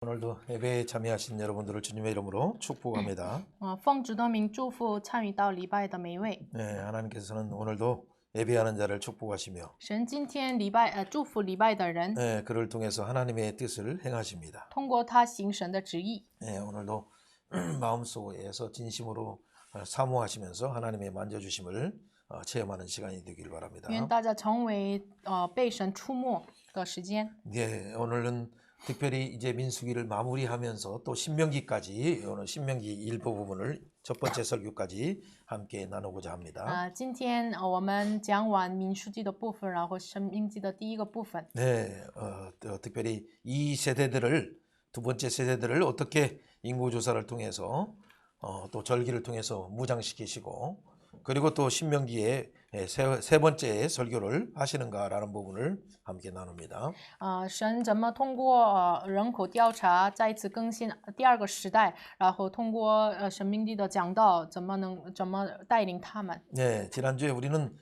오늘도 예배에 참여하신 여러분들을 주님의 이름으로 축복합니다. 奉主的名祝福参与到礼拜的每一位。 네, 하나님께서는 오늘도 예배하는 자를 축복하시며 神今天祝福礼拜的人， 네, 그를 통해서 하나님의 뜻을 행하십니다. 通过他行神的旨意。 네, 오늘도 마음속에서 진심으로 사모하시면서 하나님의 만져주심을 체험하는 시간이 되길 바랍니다. 愿大家成为被神触摸的时间。 네, 오늘은 특별히 이제 민수기를 마무리하면서 또 신명기까지 오늘 신명기 일부 부분을 첫 번째 설교까지 함께 나누고자 합니다. 今天我们讲完民数记的部分，然后申命记的第一个部分。 네, 특별히 이 세대들을 두 번째 세대들을 어떻게 인구 조사를 통해서 또 절기를 통해서 무장시키시고 그리고 또 신명기에 세 번째 설교를 하시는가라는 부분을 함께 나눕니다. 神怎么通过人口调查再一次更新第二个时代，然后通过神命记的讲道，怎么带领他们？ 네, 지난주에 우리는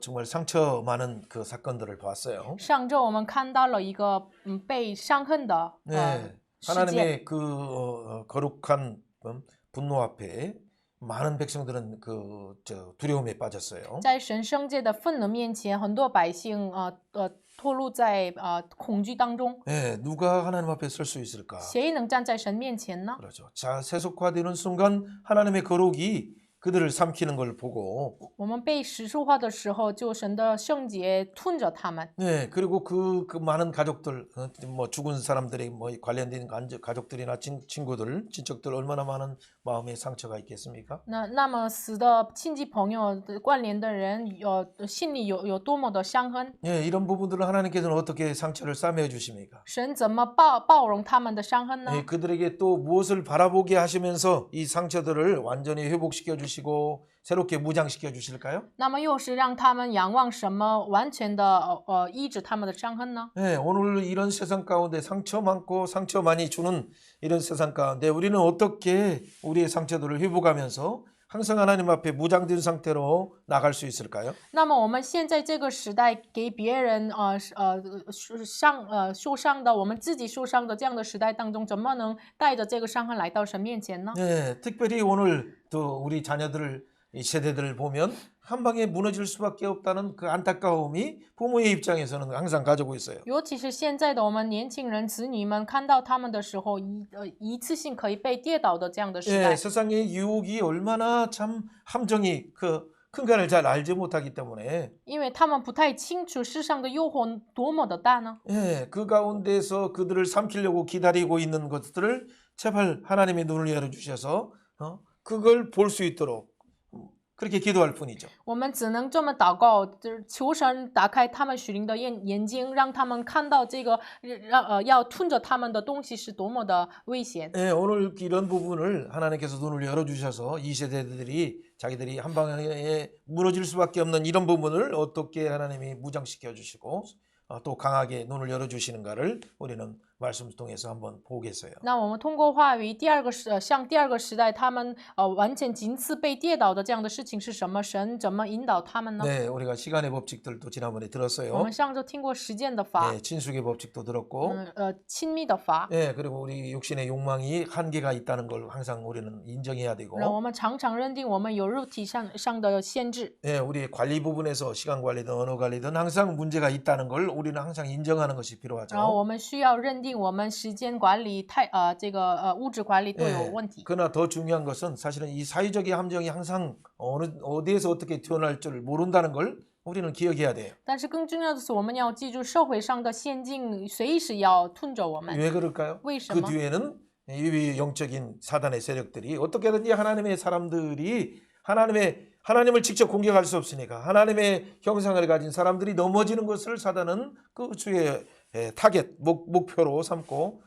정말 상처 많은 그 사건들을 봤어요. 上周我们看到了一个被伤恨的 네, 事件。 하나님의 그 거룩한 분노 앞에 많은 백성들은 두려움에 빠졌어요. 在神圣界的愤怒面前，很多百姓脱入在恐惧当中。 네, 누가 하나님 앞에 설 수 있을까? 谁能站在神面前呢？ 그렇죠. 자, 세속화되는 순간 하나님의 거룩이 그들을 삼키는 걸 보고 我们被世俗化的时候，就神的圣洁吞着他们。 네, 그리고 그 많은 가족들 뭐 죽은 사람들이 뭐 관련된 가족들이나 친구들, 친척들 얼마나 많은 마음의 상처가 있겠습니까? 那么死的亲戚朋友关联的人，心里有多么的伤痕？ 네, 이런 부분들을 하나님께서는 어떻게 상처를 싸매어 주십니까? 神怎么包容他们的伤痕呢？ 네, 그들에게 또 무엇을 바라보게 하시면서 이 상처들을 완전히 회복시켜 주시고 새롭게 무장시켜 주실까요? 那么又是让他们仰望什么，完全的医治他们的伤痕呢？ 네, 오늘 이런 세상 가운데 상처 많고 상처 많이 주는 이런 세상 가운데 우리는 어떻게 우리의 상처들을 회복하면서 항상 하나님 앞에 무장된 상태로 나갈 수 있을까요? 那么我们现在这个时代给别人受伤的，我们自己受伤的这样的时代当中，怎么能带着这个伤痕来到神面前呢？ 네, 특별히 오늘 또 우리 자녀들을 이 세대들을 보면 한 방에 무너질 수밖에 없다는 그 안타까움이 부모의 입장에서는 항상 가지고 있어요. 尤其是现在的我们年轻人子女们看到他们的时候，一次性可以被跌倒的这样的时代。 예, 세상의 유혹이 얼마나 참 함정이 큰가를 잘 알지 못하기 때문에 因为他们不太清楚世上的诱惑多么的大呢？ 예, 그 가운데서 그들을 삼키려고 기다리고 있는 것들을 제발 하나님의 눈을 열어주셔서 그걸 볼 수 있도록 그렇게 기도할 뿐이죠. 我们只能这么祷告，就是求神打开他们属灵的眼睛，让他们看到这个要吞着他们的东西是多么的危险。 예, 오늘 이런 부분을 하나님께서 눈을 열어주셔서 이 세대들이 자기들이 한 방에 무너질 수밖에 없는 이런 부분을 어떻게 하나님이 무장시켜 주시고 또 강하게 눈을 열어주시는가를 우리는 말씀을 통해서 한번 보겠어요. 那我们通过话语，像第二个时代，他们完全仅次被跌倒的这样的事情是什么？神怎么引导他们呢？ 네, 우리가 시간의 법칙들도 지난번에 我 들었어요. 们上周听过实践的法， 네, 친숙의 법칙도 들었고, 亲密的法。 네, 그리고 우리 육신의 욕망이 한계가 있다는 걸 항상 우리는 인정해야 되고, 我们常常认定我们有肉体上的限制。 네, 우리 관리 부분에서 시간 관리든 언어 관리든 항상 문제가 있다는 걸 우리는 항상 인정하는 것이 然后 필요하죠. 我们需要认定我们时间管理这个物质管理都有问题。 그러나 더 중요한 것은 사실은 이 사회적인 함정이 항상 어디에서 어떻게 튀어나올 줄 모른다는 걸 우리는 기억해야 돼요. 但是更重要的是，我们要记住社会上的陷阱随时要吞着我们。 왜 그럴까요? 为什 그 么？ 뒤에는 이 영적인 사단의 세력들이 어떻게든지 하나님의 사람들이 하나님을 직접 공격할 수 없으니까 하나님의 형상을 가진 사람들이 넘어지는 것을 사단은 그 주의 타겟 목표로 삼고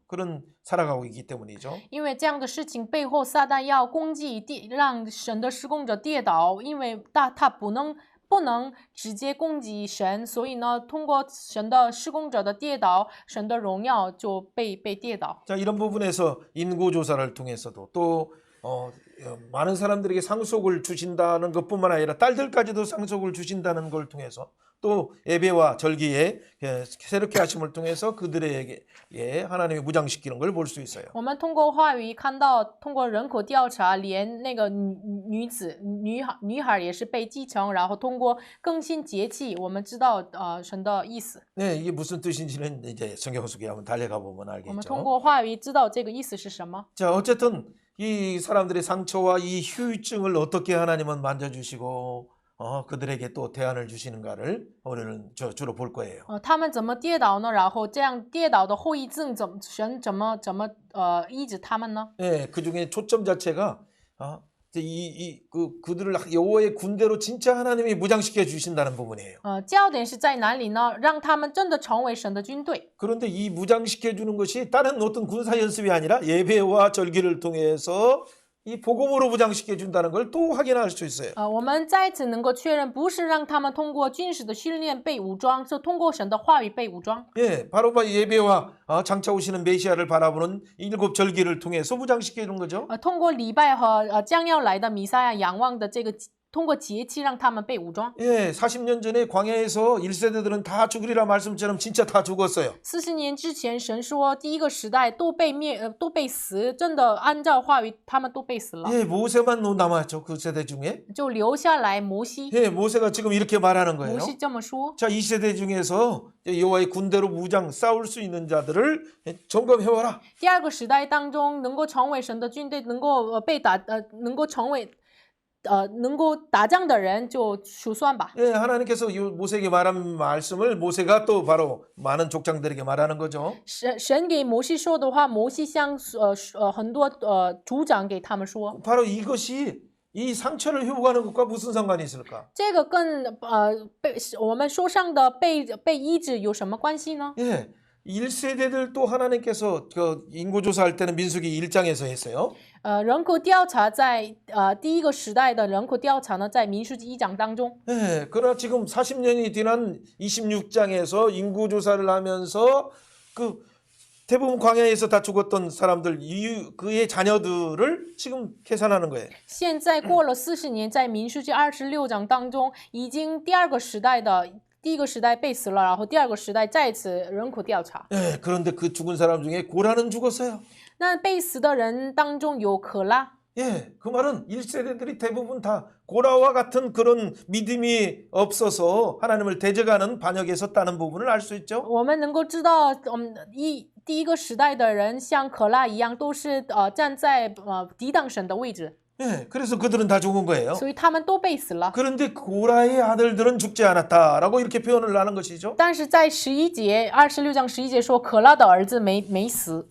그런 살아가고 있기 때문이죠. 因为这样的事情背后，撒旦要攻击让神的施工者跌倒，因为他不能直接攻击神，所以呢，通过神的施工者的跌倒，神的荣耀就被跌倒。 자, 이런 부분에서 인구 조사를 통해서도 또 많은 사람들에게 상속을 주신다는 것뿐만 아니라 딸들까지도 상속을 주신다는 걸 통해서 또 예배와 절기에 새롭게 하심을 통해서 그들에게 하나님이 무장시키는 걸 볼 수 있어요. 我们通过话语看到，通过人口调查，连那个女孩也是被继承，然后通过更新节气，我们知道神的意思。 네, 이게 무슨 뜻인지는 이제 성경 속에 한번 달려가 보면 我们 알겠죠. 通过话语知道这个意思是什么。 자, 어쨌든 이 사람들의 상처와 이 후유증을 어떻게 하나님은 만져주시고 그들에게 또 대안을 주시는가를 오늘은 주로 볼 거예요. 他们怎么跌倒呢？然后这样跌倒的后遗症神怎么医治他们呢？ 네, 그 중에 초점 자체가 그들을 여호와의 군대로 진짜 하나님이 무장시켜 주신다는 부분이에요. 焦点是在哪里呢？让他们真的成为神的军队。 그런데 이 무장시켜 주는 것이 다른 어떤 군사 연습이 아니라 예배와 절기를 통해서 이 복음으로 무장시켜 준다는 걸 또 확인할 수 있어요. 我们再次能够确认，不是让他们通过军事的训练被武装，是通过神的话语被武装。 예, 바로 예배와 장차 오시는 메시아를 바라보는 7 절기를 통해서 무장시켜 주는 거죠. 通过礼拜和将要来的弥赛亚仰望的这个，通过节期让他们被武装。 예, 40년 전에 광야에서 1세대들은 다 죽으리라 말씀처럼 진짜 다 죽었어요. 40年之前，神说第一个时代都被死，真的按照话语，他们都被死了， 예, 모세만 남았죠. 그 세대 중에. 就留下来摩西。 예, 모세가 지금 이렇게 말하는 거예요. 摩西这么说。 자, 이 세대 중에서 여호와의 군대로 무장 싸울 수 있는 자들을 점검해 봐라. 第二个时代当中，能够成为神的军队，能够能够成为能够打仗的人就数算吧。 예, 하나님께서 모세에게 말한 말씀을 모세가 또 바로 많은 족장들에게 말하는 거죠. 神给摩西说的话，摩西向很多族长给他们说， 바로 이것이 이 상처를 회복하는 것과 무슨 상관이 있을까? 这个跟我们说上的被医治有什么关系呢？ 예. 1세대들 또 하나님께서 인구 조사할 때는 민수기 1장에서 했어요. 人口调查在第一个时代的人口调查呢，在民数记1章当中。 예. 그러나 지금 40년이 지난 26장에서 인구 조사를 하면서 그 대부분 광야에서 다 죽었던 사람들 그의 자녀들을 지금 계산하는 거예요. 现在过了40年，在民数记26章当中，已经第二个时代的。 第一个时代被死了，然后第二个时代再次人口调查。 예, 그런데 그 죽은 사람 중에 고라는 죽었어요. 那被死的人当中有可拉。 예, 그 말은 1세대들이 대부분 다 고라와 같은 그런 믿음이 없어서 하나님을 대적하는 반역에 섰다는 부분을 알 수 있죠. 我们能够知道，第一个时代的人像可拉一样，都是站在抵挡神的位置。 예, 그래서 그들은 다 죽은 거예요. 所以他们都被死了。 그런데 고라의 아들들은 죽지 않았다라고 이렇게 표현을 하는 것이죠. 但是在26章11节说，可拉的儿子没死。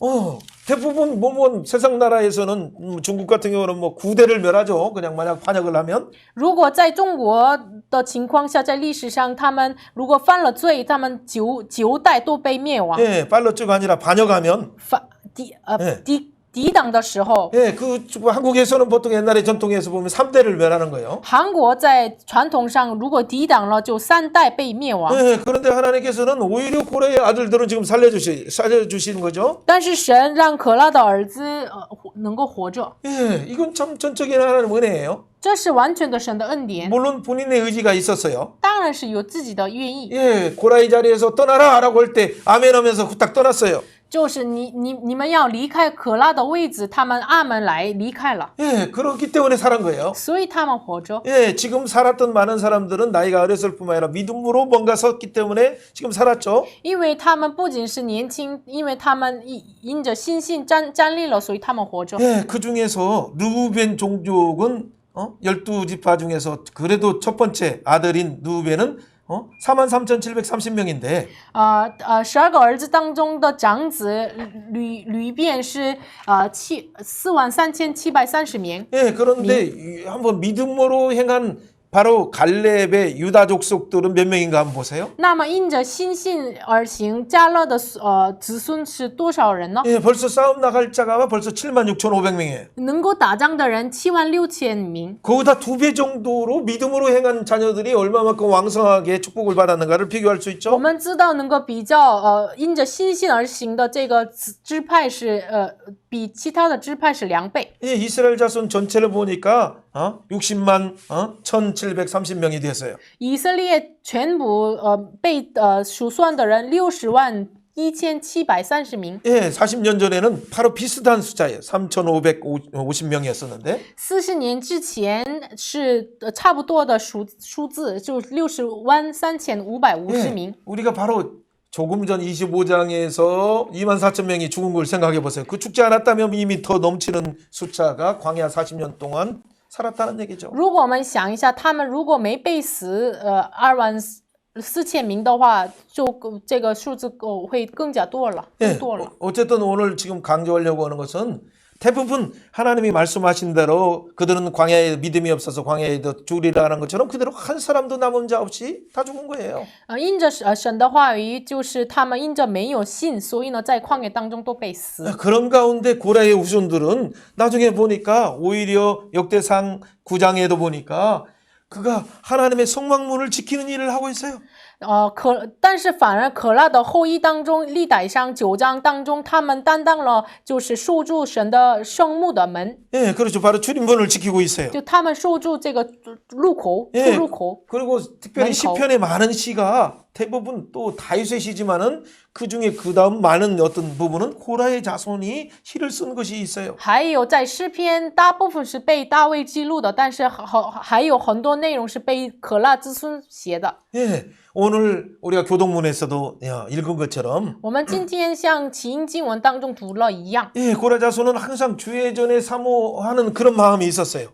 대부분 세상 나라에서는 중국 같은 경우는 9대를 멸하죠. 그냥 만약 반역을 하면. 如果在中国的情况下，在历史上，他们如果犯了罪，他们九代都被灭亡。 예, 팔로츠가 아니라 반역하면. 抵挡的时候， 예, 한국에서는 보통 옛날에 전통에서 보면 3대를 멸하는 거예요. 韩国在传统上，如果抵挡了，就3代被灭亡。 예, 그런데 하나님께서는 오히려 고라의 아들들은 지금 살려주시는 거죠. 但是神让可拉的儿子能够活着， 예, 이건 참 전적인 하나님의 은혜예요. 这是完全的神的恩典。 물론 본인의 의지가 있었어요. 当然是有自己的愿意， 예, 고라의 자리에서 떠나라라고 할 때 아멘 하면서 후딱 떠났어요. 就是你们要离开可拉的位置，他们阿门来离开了， 예, 그렇기 때문에 살은 거예요. 所以他们活着。 예, 지금 살았던 많은 사람들은 나이가 어렸을 뿐만 아니라 믿음으로 뭔가 섰기 때문에 지금 살았죠. 因为他们不仅是年轻，因为他们因着信心站立了，所以他们活着。 예, 그 중에서 르우벤 종족은 12지파 중에서 그래도 첫 번째 아들인 르우벤은 43,730명인데 12个儿子当中的长子吕便是43730名。 예, 그런데 한번 믿음으로 행한 바로 갈렙의 유다 족속들은 몇 명인가 한번 보세요. 那么因着信心而行，加勒的子孙是多少人呢？ 예, 벌써 싸움 나갈 자가 벌써 76,500명이에요. 能够打仗的人76000名。 거기다 2배 정도로 믿음으로 행한 자녀들이 얼마만큼 왕성하게 축복을 받았는가를 비교할 수 我 있죠. 们知道能够比较因着信心而行的这个支派是比其他的支派是2倍。 예, 이스라엘 자손 전체를 보니까 60만 1,730명이 됐어요. 以色列全部被数算的人60万1730名。 예, 40년 전에는 바로 비슷한 숫자예요. 3,550명이었었는데 40年之前是差不多的数字，就603550名。 우리가 바로 조금 전 25장에서 24,000명이 죽은 걸 생각해 보세요. 그 죽지 않았다면 이미 더 넘치는 숫자가 광야 40년 동안 살았다는 얘기죠. 如果我们想一下，他们如果没被死，24000名的话，就这个数字会更加多了，更多了。 어쨌든 오늘 지금 강조하려고 하는 것은 대부분 하나님이 말씀하신 대로 그들은 광야에 믿음이 없어서 광야에 죽으리라는 것처럼 그대로 한 사람도 남은 자 없이 다 죽은 거예요. 因着神的话语，就是他们因着没有信，所以呢，在旷野当中都被死。 그런 가운데 고라의 후손들은 나중에 보니까 오히려 역대상 9장에도 보니까 그가 하나님의 성막문을 지키는 일을 하고 있어요. 但是反而可拉的后裔当中，历代上9章当中，他们担当了就是守住神的圣幕的门， 예, 그렇죠. 바로 출입문을 지키고 있어요. 就他们守住这个入口、出 예, 入口。 그리고 특별히 시편의 많은 시가 대부분 또 다윗의 시지만은 그 중에 그 다음 많은 어떤 부분은 고라의 자손이 시를 쓴 것이 있어요. 还有在诗篇，大部分是被大卫记录的，但是还有很多内容是被可拉子孙写的。 예, 오늘 우리가 교동문에서도 읽은 것처럼 我们今天像起因经文当中读了一样， 예, 고라 자손은 항상 주의 전에 사모하는 그런 마음이 있었어요.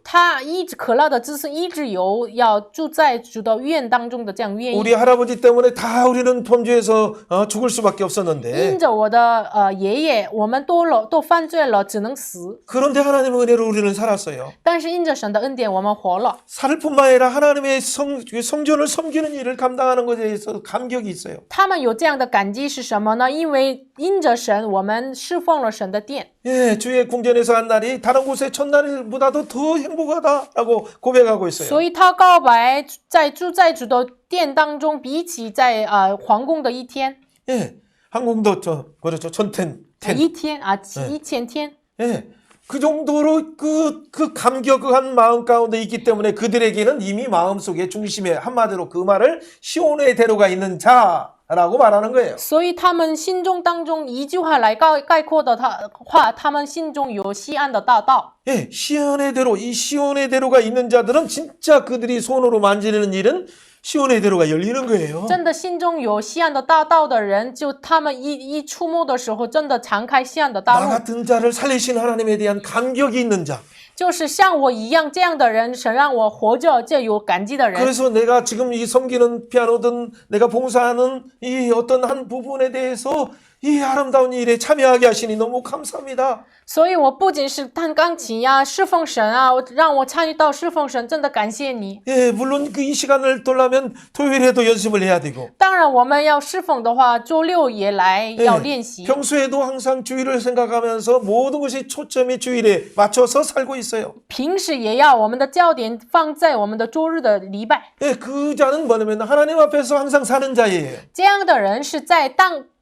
可拉的子孙一直有要住在主的院当中的这样愿意。 우리 할아버지 때문에 다 우리는 범죄해서 죽을 수밖에 因 없었는데 着我的爷爷，我们都犯罪了，只能死。 그런데 하나님의 은혜로 우리는 살았어요. 但是因着神的恩典，我们活了。 살 뿐만 아니라 하나님의 성전을 섬기는 일을 감당하는 것에 대해서 감격이 있어요. 他们有这样的感激是什么呢？因为因着神，我们侍奉了神的殿。 예, 주의 궁전에서 한 날이 다른 곳의 첫날보다도 더 행복하다라고 고백하고 있어요. 所以他告白住在主的殿当中，比起在皇宫的一天， 예, 항공도 그렇죠. 천텐. 一天1000天。 예, 그 정도로 그 감격한 마음 가운데 있기 때문에 그들에게는 이미 마음속에 중심에 한마디로 그 말을 시온의 대로가 있는 자라고 말하는 거예요. 所以他们心中当中一句话来概括的话，他们心中有西安的大道。 예, 시온의 대로, 이 시온의 대로가 있는 자들은 진짜 그들이 손으로 만지는 일은 시온의 대로가 열리는 거예요. 真的心中有西安的大道的人，就他们一触摸的时候，真的敞开西安的大 나 路。 같은 자를 살리신 하나님에 대한 감격이 있는 자. 就是像我一样这样的人，神让我活着，这有感激的人。 그래서 내가 지금 이 섬기는 피아노든 내가 봉사하는 이 어떤 한 부분에 대해서 이 아름다운 일에 참여하게 하시니 너무 감사합니다. 所以我不仅是弹钢琴呀、侍奉神啊，让我参与到侍奉神，真的感谢你。 예, 물론 그 이 시간을 돌려면 토요일에도 연습을 해야 되고 当然，我们要侍奉的话，周六也来要练习。 평소에도 항상 주일을 생각하면서 모든 것이 초점이 주일에 맞춰서 살고 있어요. 平时也要我们的焦点放在我们的周日的礼拜。 예, 그 자는 뭐냐면 하나님 앞에서 항상 사는 자예요. 这样的人是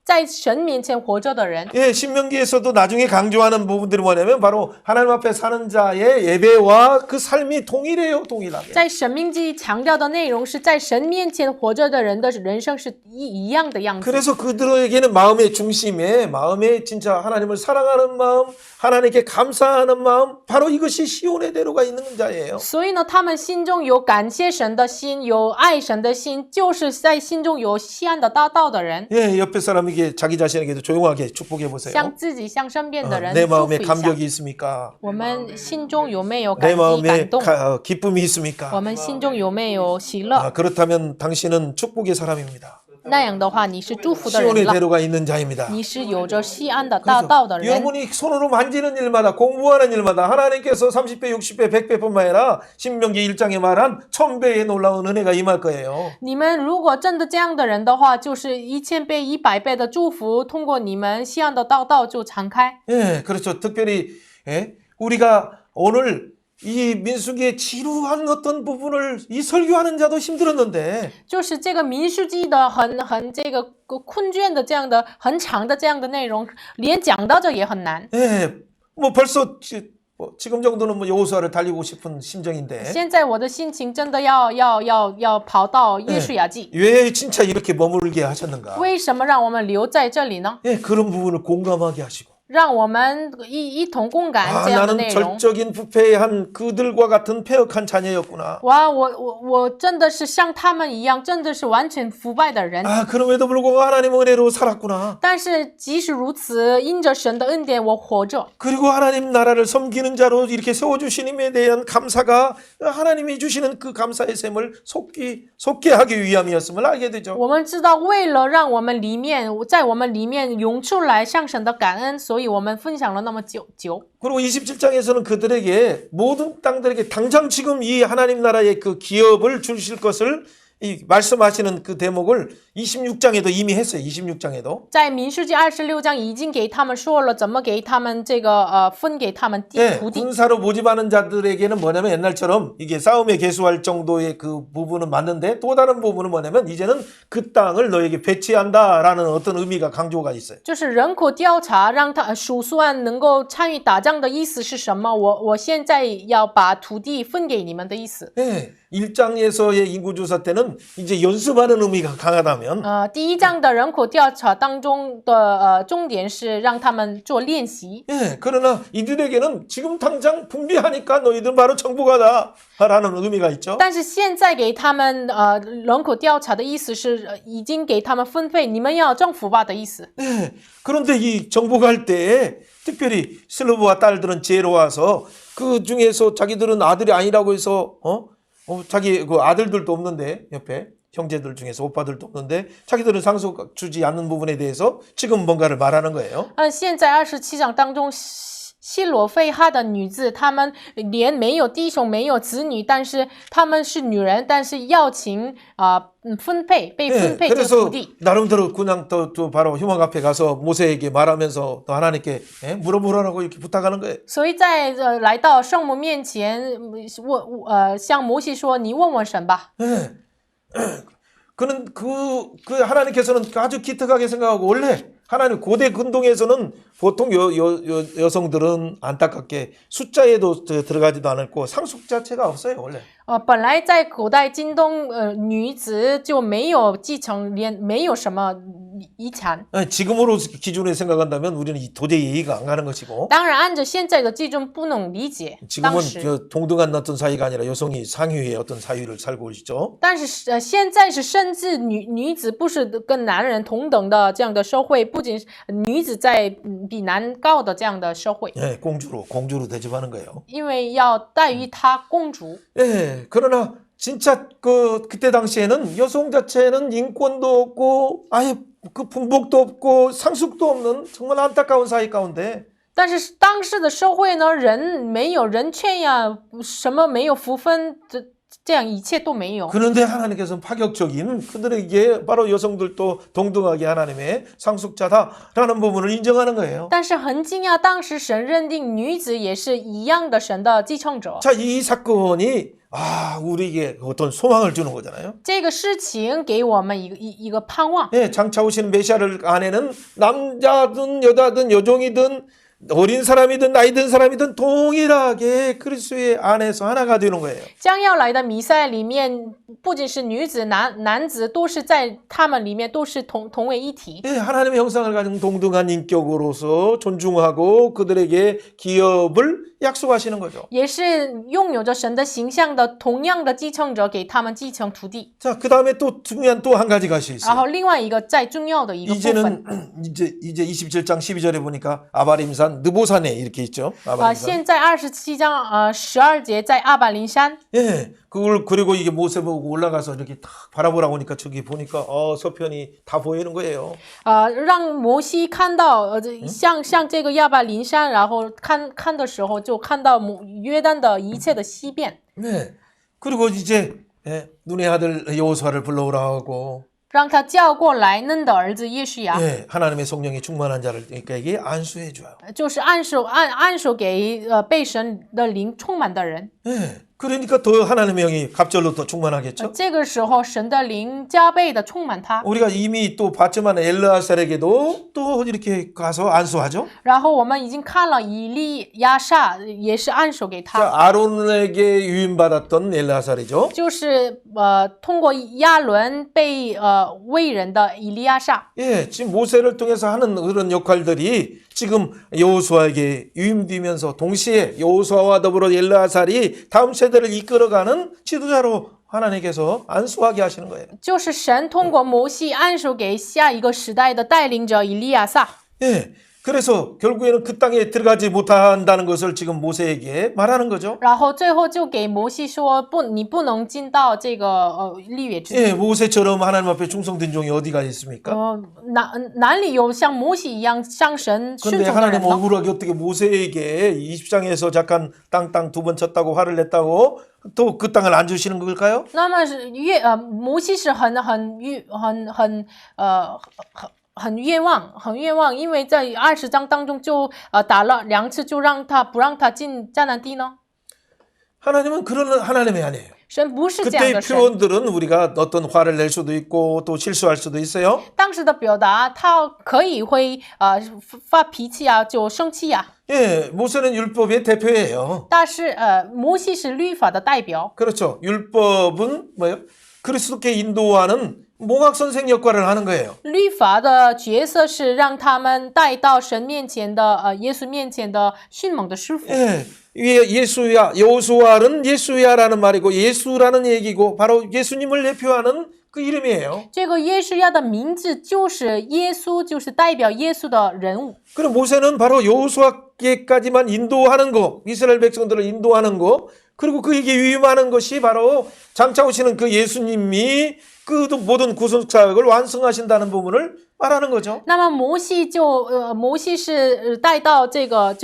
在神面前活着的人。 예, 신명기에서도 나중에 강조하는 부분들이 뭐냐면 바로 하나님 앞에 사는 자의 예배와 그 삶이 동일해요, 동일하게. 在神命记强调的内容是在神面前活着的人的人生是一样的样子。 그래서 그들에게는 마음의 중심에 마음에 진짜 하나님을 사랑하는 마음, 하나님께 감사하는 마음, 바로 이것이 시온의 대로가 있는 자예요. 所以呢，他们心中有感谢神的心，有爱神的心，就是在心中有西安的大道的人。 예, 옆에 사람에게 자기 자신에게도 조용하게 축복해 보세요. 向自己、向身边的人 내 祝福 마음에 一下。 감격이 있습니까? 我们心中有没有 내 感激、 마음에 感动？ 기쁨이 我 있습니까? 们心中有没有喜乐？ 그렇다면 당신은 축복의 사람입니다. 那样的话，你是祝福的人 시온의 了， 대로가 있는 자입니다. 你是有着西安的大道的人。 여러분이 손으로 만지는 일마다 공부하는 일마다 하나님께서 30배, 60배, 100배뿐만 아니라 신명기 1장에 말한 1000배의 놀라운 은혜가 임할 거예요. 你们如果真的这样的人的话，就是1000倍、100倍的祝福，通过你们西安的大道就敞开。 예, 그렇죠. 특별히 우리가 오늘 이 민수기의 지루한 어떤 부분을 이 설교하는 자도 힘들었는데 就是这个民数记的很这个困倦的这样的很长的这样的内容，连讲到这也很难。 예, 뭐 벌써 지금 정도는 뭐 여호수아를 달리고 싶은 심정인데 现在我的心情真的要跑到约书亚记， 왜 진짜 이렇게 머물게 하셨는가? 为什么让我们留在这里呢？ 예, 그런 부분을 공감하게 하시고 让我们一同共感这样的 나는 内容。 절적인 부패한 그들과 같은 패역한 자녀였구나. 哇，我真的是像他们一样，真的是完全腐败的人。 그럼에도 불구하고 하나님 은혜로 살았구나. 但是即使如此，因着神的恩典，我活着。 그리고 하나님 나라를 섬기는 자로 이렇게 세워주시님에 대한 감사가 하나님이 주시는 그 감사의 셈을 속게 하기 위함이었음을 알게 되죠. 我们知道，为了让我们里面，在我们里面涌出来向神的感恩，所以我们分享了那么久。 그리고 27장에서는 그들에게 모든 땅들에게 당장 지금 이 하나님 나라의 그 기업을 주실 것을 이 말씀하시는 그 대목을 26장에도 이미 했어요. 26장에도. 在民数记26章已经给他们说了怎么给他们这个分给他们土地。 군사로 모집하는 자들에게는 뭐냐면 옛날처럼 이게 싸움에 개수할 정도의 그 부분은 맞는데 또 다른 부분은 뭐냐면 이제는 그 땅을 너에게 배치한다라는 어떤 의미가 강조가 있어요. 就是人口调查让他数算能够参与打仗的意思是什么？我现在要把土地分给你们的意思。 네, 1장에서의 인구조사 때는 이제 연습하는 의미가 강하다면 第一章的人口调查当中的重点是让他们做练习。 예, 그러나 이들에게는 지금 당장 분비하니까 너희들 바로 정복하다라는 의미가 있죠. 但是现在给他们人口调查的意思是已经给他们分配，你们要政府吧的意思。 예, 그런데 이 정복할 때에 특별히 슬로브와 딸들은 지혜로워서 그 중에서 자기들은 아들이 아니라고 해서 자기 그 아들들도 없는데 옆에 형제들 중에서 오빠들도 없는데 자기들은 상속 주지 않는 부분에 대해서 지금 뭔가를 말하는 거예요. 现在27章当中，希罗非哈的女子，她们连没有弟兄，没有子女，但是她们是女人，但是要请分配被分配这个土 그래서 地。 나름대로 그냥 또 바로 휴먼 앞에 가서 모세에게 말하면서 또 하나님께 물어보라고 이렇게 부탁하는 거예요. 所以在来到圣母面前，向摩西说：“你问问神吧。” 예. 그는 그 하나님께서는 아주 기특하게 생각하고 원래 하나님 고대 근동에서는 보통 여성들은 안타깝게 숫자에도 들어가지도 않았고 상속 자체가 없어요 원래. 本来在古代今东，女子就没有继承，连没有什么遗产。 지금으로 기준에 생각한다면 우리는 도저히 이해가 안 가는 것이고. 当然，按照现在的基准不能理解。 지금은 동등한 어떤 사이가 아니라 여성이 상위의 어떤 사유를 살고 있죠. 但是现在是甚至女子不是跟男人同等的这样的社会，不仅女子在比男高的这样的社会。 네, 공주로 대접하는 거예요. 因为要待遇她公主。 네, 그러나 진짜 그때 당시에는 여성 자체는 인권도 없고 아예 그 분복도 없고 상속도 없는 정말 안타까운 사이 가운데. 但是当时的社会呢，人没有人权呀，什么没有福分，这样一切都没有。 그런데 하나님께서는 파격적인 그들에게 바로 여성들도 동등하게 하나님의 상속자다라는 부분을 인정하는 거예요. 但是很惊讶，当时神认定女子也是一样的神的继承者。 자, 이 사건이 우리에게 어떤 소망을 주는 거잖아요. 这个事情给我们一个盼望。 예, 장차 오시는 메시아를 안에는 남자든 여자든 여종이든 어린 사람이든 나이 든 사람이든 동일하게 그리스도의 안에서 하나가 되는 거예요. 将要来的弥赛里面，不仅是女子、男子，都是在他们里面都是同为一体。 예, 하나님의 형상을 가진 동등한 인격으로서 존중하고 그들에게 기업을 약속하시는 거죠. 也是拥有着神的形象的同样的继承者，给他们继承土地。 자, 그 다음에 또 중요한 또 한 가지가 있어요. 然后另外一个再重要的一个部分。 이제 27장 12절에 보니까 아바림산 느보산에 이렇게 있죠. 아바림산. 现在27章12节在阿巴林山。 예, 그걸 그리고 이게 모세 보고 올라가서 이렇게 딱 바라보라고 하니까 저기 보니까 서편이 다 보이는 거예요. 让摩西看到像这个亚巴林山，然后看的时候就看到约旦的一切的西边。 네, 그리고 이제 눈의 아들 여호수아를 불러오라고. 让他叫过来嫩的儿子耶稣亚， 네, 하나님의 성령이 충만한 자를에게 안수해 줘요. 就是按手给被神的灵充满的人。 네, 그러니까 더 하나님의 영이 갑절로 더 충만하겠죠. 这个时候，神的灵加倍的充满他。 우리가 이미 또 봤지만 엘르아살에게도 또 이렇게 가서 안수하죠. 然后我们已经看了以利亚撒也是按手给 자, 他， 아론에게 유임받았던 엘르아살이죠. 就是通过亚伦被为人的以利亚撒。 예, 지금 모세를 통해서 하는 그런 역할들이 지금 여호수아에게 유임되면서 동시에 여호수아와 더불어 엘르아살이 다음 세대를 이끌어가는 지도자로 하나님께서 안수하게 하시는 거예요. 就是神通过摩西按手给下一个时代的带领者以利亚撒。 예, 그래서 결국에는 그 땅에 들어가지 못한다는 것을 지금 모세에게 말하는 거죠. 然后最后就给摩西说不，你不能进到这个立约之地。 예, 모세처럼 하나님 앞에 충성된 종이 어디가 있습니까? 哪里有像摩西一样向神顺 근데 从的 하나님 人呢？ 억울하게 어떻게 모세에게 20장에서 잠깐 땅 두 번 쳤다고 화를 냈다고 또 그 땅을 안 주시는 걸까요? 那么是摩西是很冤枉，因为在20章当中就打了2次，就不让他进迦南地呢？ 하나님은 그런 하나님이 아니에요. 神不是这样 그때의 的神。 표현들은 우리가 어떤 화를 낼 수도 있고 또 실수할 수도 있어요. 当时的表达，他可以会发脾气啊，就生气呀、 예, 모세는 율법의 대표예요. 但是摩西是律法的代表， 그렇죠. 율법은 뭐예요? 그리스도께 인도하는 몽학 선생 역할을 하는 거예요. 律法的角色是让他们带到神面前的耶稣面前的迅猛的师傅。 예, 위에 예수야, 여호수아는 예수야라는 말이고 예수라는 얘기고 바로 예수님을 대표하는 그 이름이에요. 这个耶稣亚的名字就是耶稣，就是代表耶稣的人物。 그럼 모세는 바로 여호수아께까지만 인도하는 거, 이스라엘 백성들을 인도하는 거, 그리고 그에게 유임하는 것이 바로 장차 오시는 그 예수님이 그 모든 구속사역을 완성하신다는 부분을 말하는 거죠. 那么摩西是带到这个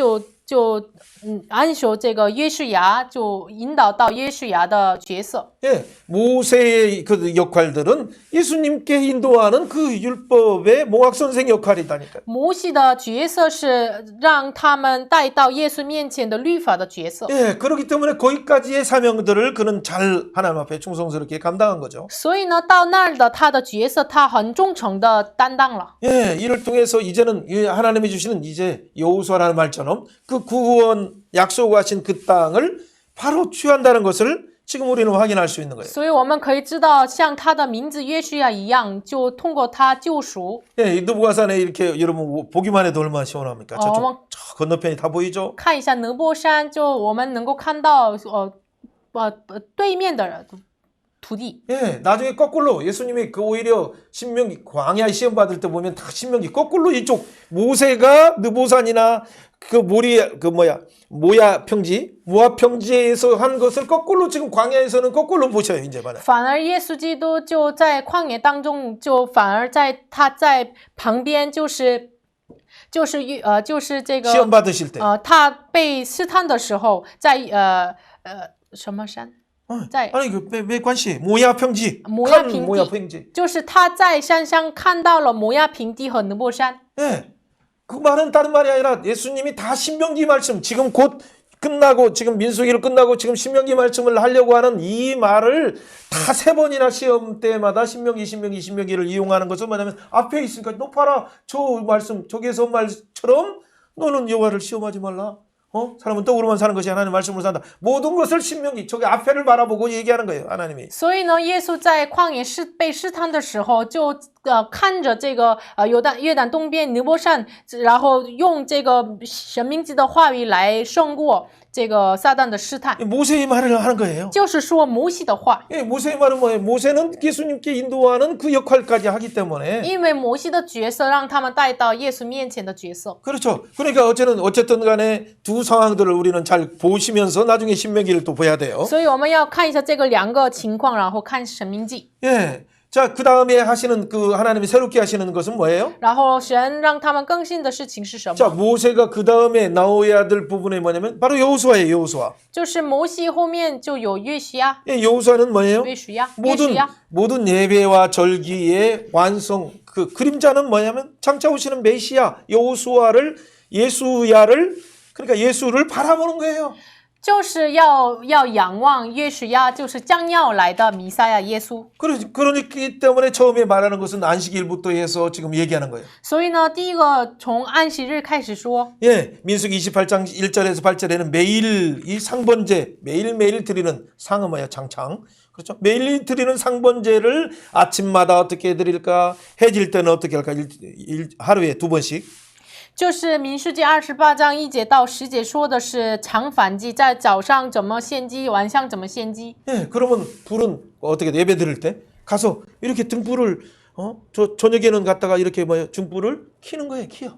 按手这个约书亚，就引导到约书亚的角色。 예, 모세의 그 역할들은 예수님께 인도하는 그 율법의 몽학 선생 역할이다니까요. 摩西的角色是让他们带到耶稣面前的律法的角色。 예, 그렇기 때문에 거기까지의 사명들을 그는 잘 하나님 앞에 충성스럽게 감당한 거죠. 所以呢，到那儿的他的角色，他很忠诚的担当了。 예, 이를 통해서 이제는 하나님이 주시는 이제 여호수아라는 말처럼 그 구원 약속하신 그 땅을 바로 취한다는 것을 지금 우리는 확인할 수 있는 거예요. 所以我们可以知道，像他的名字约书亚一样，就通过他救赎。 예, 이 느부갓산에 이렇게 여러분 보기만 해도 얼마나 시원합니까? 저쪽 어머. 저 건너편이 다 보이죠? 看一下尼泊山，就我们能够看到对面的土地。 예, 나중에 거꾸로 예수님이 그 오히려 신명기 광야 시험 받을 때 보면 다 신명기 거꾸로 이쪽 모세가 느보산이나 그 모야 평지, 모압 평지에서 한 것을 거꾸로 지금 광야에서는 거꾸로 보셔요, 이제 말은. 反而耶稣基督就在旷野当中，就反而他在旁边，就是这个 시험 받으실 때. 他被试探的时候，在什么山？在 아니 그 왜 관시 모야 평지, 모야 큰 평지. 모야 평지. 就是他在山上看到了摩亚平地和尼泊山。 예, 그 말은 다른 말이 아니라 예수님이 다 신명기 말씀 지금 곧 끝나고 지금 민수기를 끝나고 지금 신명기 말씀을 하려고 하는 이 말을 다 3번이나 시험 때마다 신명기를 이용하는 것은 뭐냐면 앞에 있으니까 너 봐라 저 말씀 저기서 말처럼 너는 여호와를 시험하지 말라. 사람은 떡으로만 사는 것이 하나님 말씀으로 산다. 모든 것을 신명기 저기 앞에를 바라보고 얘기하는 거예요. 하나님이. 所以呢，耶稣在旷野被试探的时候，就看着这个约旦东边尼泊山，然后用这个神明记的话语来胜过这个撒旦的试探。 모세의 말을 하는 거예요. 就是说摩西的话， 예, 모세의 말은 뭐예요? 모세는 예수님께 인도하는 그 역할까지 하기 때문에. 因为摩西的角色让他们带到耶稣面前的角色。 그렇죠. 그러니까 어쨌든 간에 두 상황들을 우리는 잘 보시면서 나중에 신명기를 또 봐야 돼요. 所以我们要看一下这个2个情况，然后看神明记。 예. 자, 그 다음에 하시는 그 하나님이 새롭게 하시는 것은 뭐예요? 然后神让他们更新的事情是什 자, 么？ 모세가 그 다음에 나오야 될 부분이 뭐냐면 바로 여호수아예요, 여호수아. 就是摩西后面就有约书亚， 예, 여호수아는 뭐예요? 约书亚。 모든 예배와 절기의 완성 그 그림자는 뭐냐면 장차 오시는 메시아 여호수아를 예수야를 그러니까 예수를 바라보는 거예요. 就是要仰望约书亚，就是将要来的弥赛亚耶稣。 그러기 때문에 처음에 말하는 것은 안식일부터 해서 지금 얘기하는 거예요. 所以呢，第一个从安息日开始说， 예, 민수기 28장 1절에서 8절에는 매일 이 상번제, 매일매일 드리는 상은 뭐예요? 장창. 그렇죠? 매일 드리는 상번제를 아침마다 어떻게 드릴까? 해질 때는 어떻게 할까? 하루에 2번씩. 就是民数记28章1节到10节说的是常燔祭，在早上怎么献祭，晚上怎么献祭。 예, 그러면 불은 어떻게 예배 드릴 때 가서 이렇게 등불을 저녁에는 갔다가 이렇게 뭐 등불을 켜는 거예요, 켜요.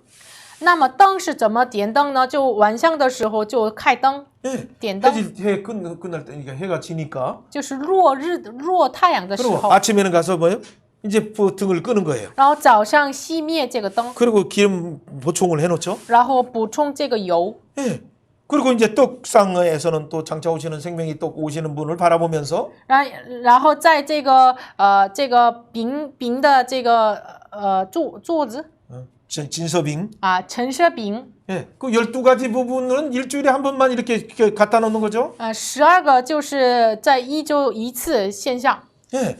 那么灯是怎么点灯呢？就晚上的时候就开灯， 예, 点灯， 해 끝날 때 그러니까 해가 지니까 就是落太阳的时 그리고 候， 아침에는 가서 뭐요? 이제 등을 끄는 거예요. 然后早上熄灭这个灯， 그리고 기름 보충을 해놓죠. 然后补充这个油。 예. 그리고 이제 떡상에서는 또 장차 오시는 생명이 떡 오시는 분을 바라보면서 然后在这个饼的这个柱子 진서빙. 啊陈设饼， 예. 그 12가지 부분은 일주일에 한 번만 이렇게 갖다 놓는 거죠. 12个就是在一周一次献上。 예.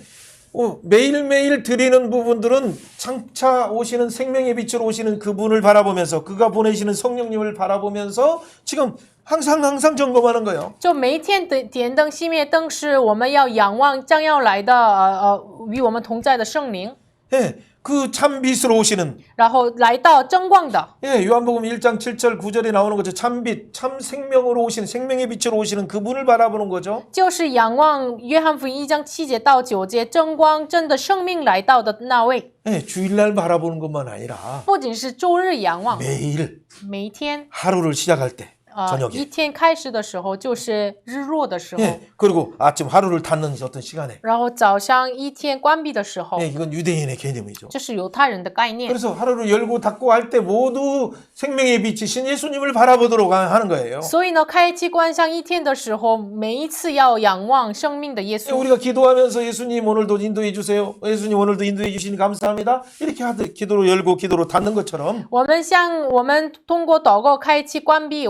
매일매일 드리는 부분들은 장차 오시는 생명의 빛으로 오시는 그분을 바라보면서 그가 보내시는 성령님을 바라보면서 지금 항상 점검하는 거예요. 就每一天的点灯熄灭灯是我们要仰望将要来的与我们同在的圣灵， 예. 그 참 빛으로 오시는 然后来到争光的。 예, 요한복음 1장 7절 9절에 나오는 거죠. 참빛, 참 생명으로 오시는 생명의 빛으로 오시는 그분을 바라보는 거죠. 就是仰望约翰福音1章7节到9节，争光真的生命来到的那位， 예, 주일날 바라보는 것만 아니라 不仅是周日仰望， 매일 每一天 하루를 시작할 때 一 저녁에 天开始的时候就是日落的时候， 예, 그리고 아침 하루를 닫는 어떤 시간에 然后早上一天关闭的时候， 예, 이건 유대인의 개념이죠. 这是犹太人的概念。 그래서 하루를 열고 닫고 할 때 모두 생명의 빛이신 예수님을 바라보도록 하는 거예요. 所以呢，开机关上一天的时候，每一次要仰望生命的耶 예, 稣。 우리가 기도하면서 예수님 오늘도 인도해 주세요. 예수님 오늘도 인도해 주시니 감사합니다. 이렇게 기도로 열고 기도로 닫는 것처럼 我们通过祷告开启关闭，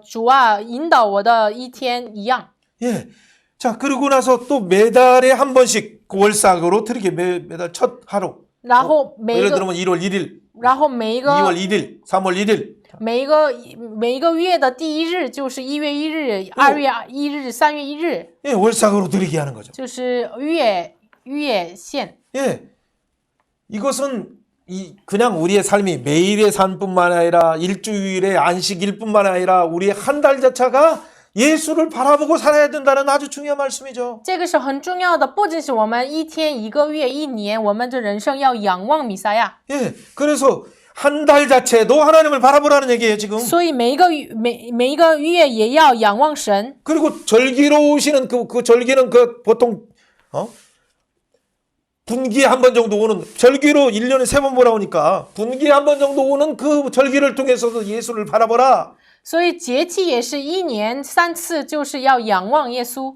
主啊，引导我的一天一样。 예. 자, 그러고 나서 또 매달에 한 번씩 월삭으로 드리게 매달 첫 하루. 然后每 예를 个， 들면 1월 1일, 然后每一 2월 个 1일, 3월 1일. 每一个月的第一日就是1月1日、2月1日、3月1日， 예, 월삭으로 드리게 하는 거죠. 就是月献。 예. 이것은 그냥 우리의 삶이 매일의 삶뿐만 아니라 일주일의 안식일뿐만 아니라 우리의 한 달 자체가 예수를 바라보고 살아야 된다는 아주 중요한 말씀이죠. 这个是很重要的，不仅是我们一天、一个月、一年，我们的人生要仰望弥赛亚。 예. 그래서 한 달 자체도 하나님을 바라보라는 얘기예요, 지금. 所以每一个月也要仰望神。 그리고 절기로 오시는 그 절기는 보통 분기에 한 번 정도 오는 절기로 1년에 3번 보라오니까 분기에 한 번 정도 오는 그 절기를 통해서도 예수를 바라보라. 所以节气也是1年3次，就是要仰望耶稣。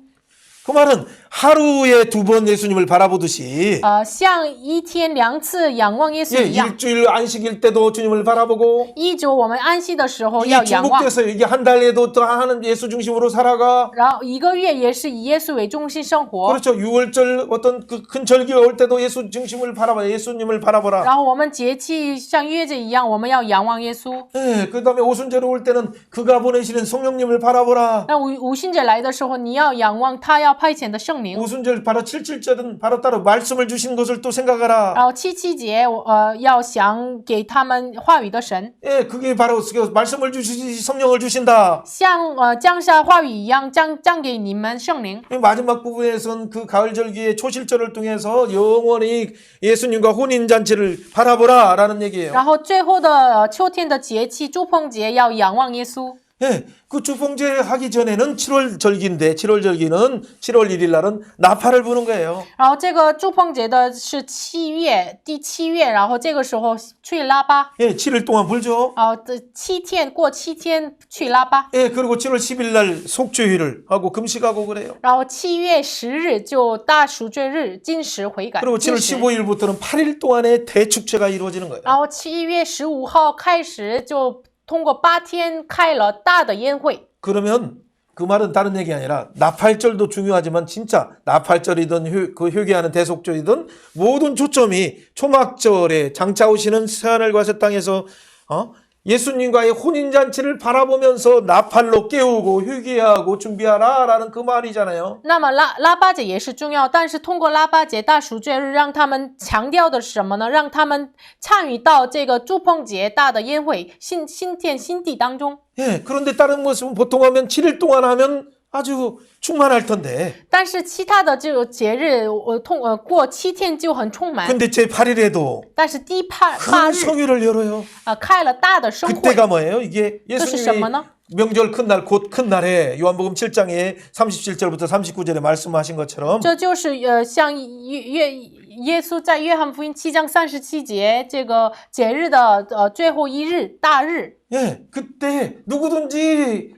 그 말은 하루에 2번 예수님을 바라보듯이 像一天2次仰望耶稣 예, 一样。 일주일 안식일 때도 주님을 바라보고 一周我们安息的时候 이게 要仰望， 중복돼서 이게 한 달에도 또 하는 예수 중심으로 살아가. 然后一个月也是以耶稣为中心生活。 그렇죠. 6월절 어떤 그 큰 절기가 올 때도 예수 중심을 바라봐. 예수님을 바라보라. 然后我们节气像月节一样，我们要仰望耶稣。 예, 그다음에 오순절에 올 때는 그가 보내시는 성령님을 바라보라. 那五旬节来的时候，你要仰望他要派遣的圣灵。 오순절 바로 77절은 바로 따로 말씀을 주신 것을 또 생각하라. 然后7节，要想给他们话语的神， 예, 그게 바로 말씀을 주시지 성령을 주신다. 像降下话语一样降给你们圣灵。 이 마지막 부분에선 그 가을 절기의 초실절을 통해서 영원히 예수님과 혼인 잔치를 바라보라라는 얘기예요. 然后最后的秋天的节气祝棚节要仰望耶稣。 예, 그 주봉제 하기 전에는 7월 절기인데 7월 절기는 7월 1일 날은 나팔을 부는 거예요. 然后这个祝棚节的是第七月，然后这个时候吹喇叭。 예, 7일 동안 불죠. 过7天吹喇叭。 예, 그리고 7월 10일 날 속죄일을 하고 금식하고 그래요. 然后7月10日就大赎罪日，禁食悔改。 그리고 7월 禁食 15일부터는 8일 동안의 대축제가 이루어지는 거예요. 然后7月15号开始就通过8天开了大的宴会。 그러면 그 말은 다른 얘기 아니라 나팔절도 중요하지만 진짜 나팔절이든 그 회개하는 대속절이든 모든 초점이 초막절에 장차 오시는 새하늘과 새 땅에서 예수님과의 혼인잔치를 바라보면서 나팔로 깨우고 회개하고 준비하라라는 그 말이잖아요. 那么腊八节也是重要，但是通过腊八节大赎罪日，让他们强调的是什么呢？让他们参与到这个祝棚节大的宴会新天新地当中。 예, 그런데 다른 모습은 보통 하면 7일 동안 하면 아주 충만할 텐데. 但是其他的这个节日，过7天就很充满。 근데 제 8일에도 但是第8 큰 日 성회를 열어요. 开了大的盛会， 그때가 뭐예요? 이게 这是什么 예수님이 呢？ 명절 큰 날 곧 큰 날에 요한복음 7장에 37절부터 39절에 말씀하신 것처럼 这就是像耶稣在约翰福音7章37节这个节日的最后一日大日。 예, 그때 누구든지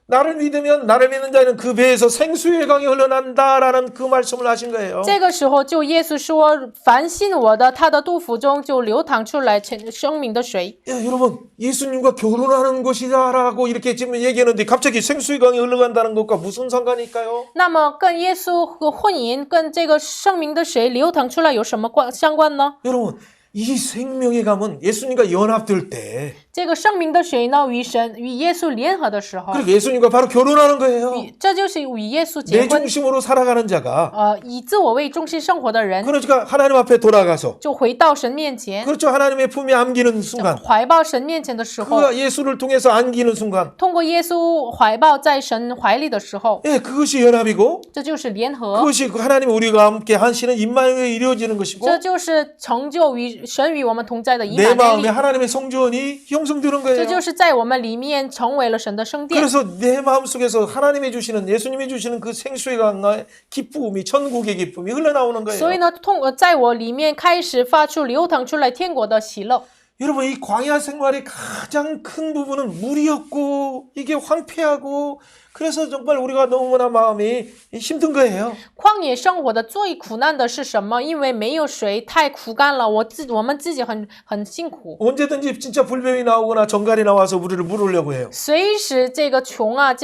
나를 믿으면 나를 믿는 자는 그 배에서 생수의 강이 흘러난다라는 그 말씀을 하신 거예요. 这个时候就耶稣说，凡信我的，他的肚腹中就流淌出来生命的水。 야, 여러분 예수님과 결혼하는 것이다라고 이렇게 지금 얘기하는데 갑자기 생수의 강이 흘러간다는 것과 무슨 상관일까요? 那么跟耶稣和婚姻跟这个生命的水流淌出来有什么相关呢？ 여러분 이 생명의 감은 예수님과 연합될 때 这个生命的水呢，与耶稣联合的时候， 그리고 예수님과 바로 결혼하는 거예요. 这就是与耶稣结 내 婚。 중심으로 살아가는 자가 以自我为中心生活的人， 그러니까 하나님 앞에 돌아가서 就回到神面前， 그렇죠. 하나님의 품에 안기는 순간 怀抱神面前的时候， 그 예수를 통해서 안기는 순간 通过耶稣怀抱在神怀里的时候， 예, 그것이 연합이고 这就是联合， 그것이 하나님 우리가 함께 하시는 임마누엘에 이루어지는 것이고 这就是成就与神与我们同在的以 내 马内 마음에 利， 하나님의 성전이 형성되는 这 거예요. 就是在我们里面成为了神的圣殿。 그래서 내 마음속에서 하나님이 주시는 예수님이 주시는 그 생수의 강의 기쁨이 천국의 기쁨이 흘러나오는 所以 거예요. 呢，在我里面开始发出流淌出来天国的喜乐。 여러분 이 광야 생활의 가장 큰 부분은 물이었고 이게 황폐하고 그래서 정말 우리가 너무나 마음이 힘든 거예요. 旷野生活的最苦难的是什么？因为没有水，太枯干了。我们自己很辛苦。 언제든지 진짜 불뱀이 나오거나 정갈이 나와서 우리를 물으려고 해요. 随时这个穷啊，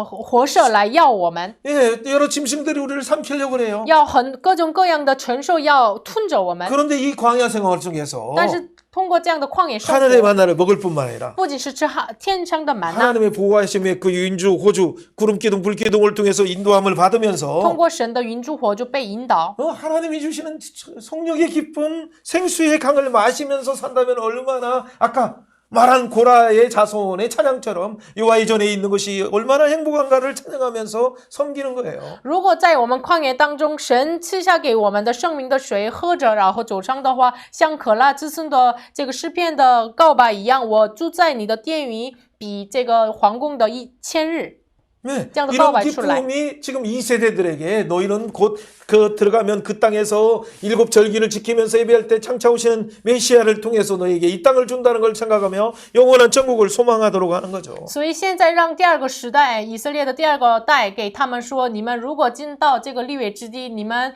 活蛇来要我们， 예, 여러 짐승들이 우리를 삼키려고 그래요. 要各种各样的承受，要吞着我们。 그런데 이 광야 생활 중에서 但是通过这样的旷野生 하늘의 活， 만나를 먹을 뿐만 아니라 不仅是吃天上的满呐， 하나님의 보호하심의 그 인주 호주 구름기둥 불기둥을 통해서 인도함을 通 받으면서 过神的云柱火就被引导。 하나님이 주시는 성령의 기쁨 생수의 강을 마시면서 산다면 얼마나 아까 말한 고라의 자손의 찬양처럼 여호와의 전에 있는 것이 얼마나 행복한가를 찬양하면서 섬기는 거예요. 如果在我们旷野当中，神赐下给我们的生命的水喝着，然后走上的话，像可拉之孙的这个诗篇的告白一样，我住在你的殿宇，比这个皇宫的1000日。 네, 짱도 이런 떠봐 출라. 기쁨이 지금 이 세대들에게 너희는 곧 그 들어가면 그 땅에서 일곱 절기를 지키면서 예배할 때 창차 오시는 메시아를 통해서 너에게 이 땅을 준다는 걸 생각하며 영원한 천국을 소망하도록 하는 거죠. 所以现在让第二个时代，以色列的第二个代给他们说：你们如果进到这个立位之地，你们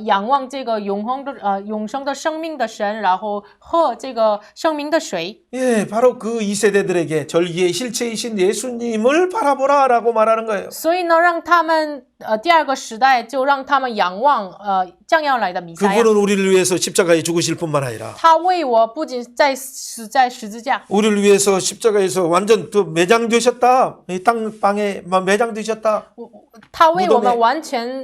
仰望这个永生的生命的神，然后喝这个生命的水。 예, 바로 그 2세대들에게 절기의 실체이신 예수님을 바라보라라고 말하는 거예요. 所以呢，让他们第二个时代就让他们仰望将要来的弥赛亚。 그분은 우리를 위해서 십자가에 죽으실 뿐만 아니라 他为我不仅死在十字架， 우리를 위해서 십자가에서 완전 또 매장되셨다. 이 땅방에 매장되셨다. 他为我 무덤에 们完全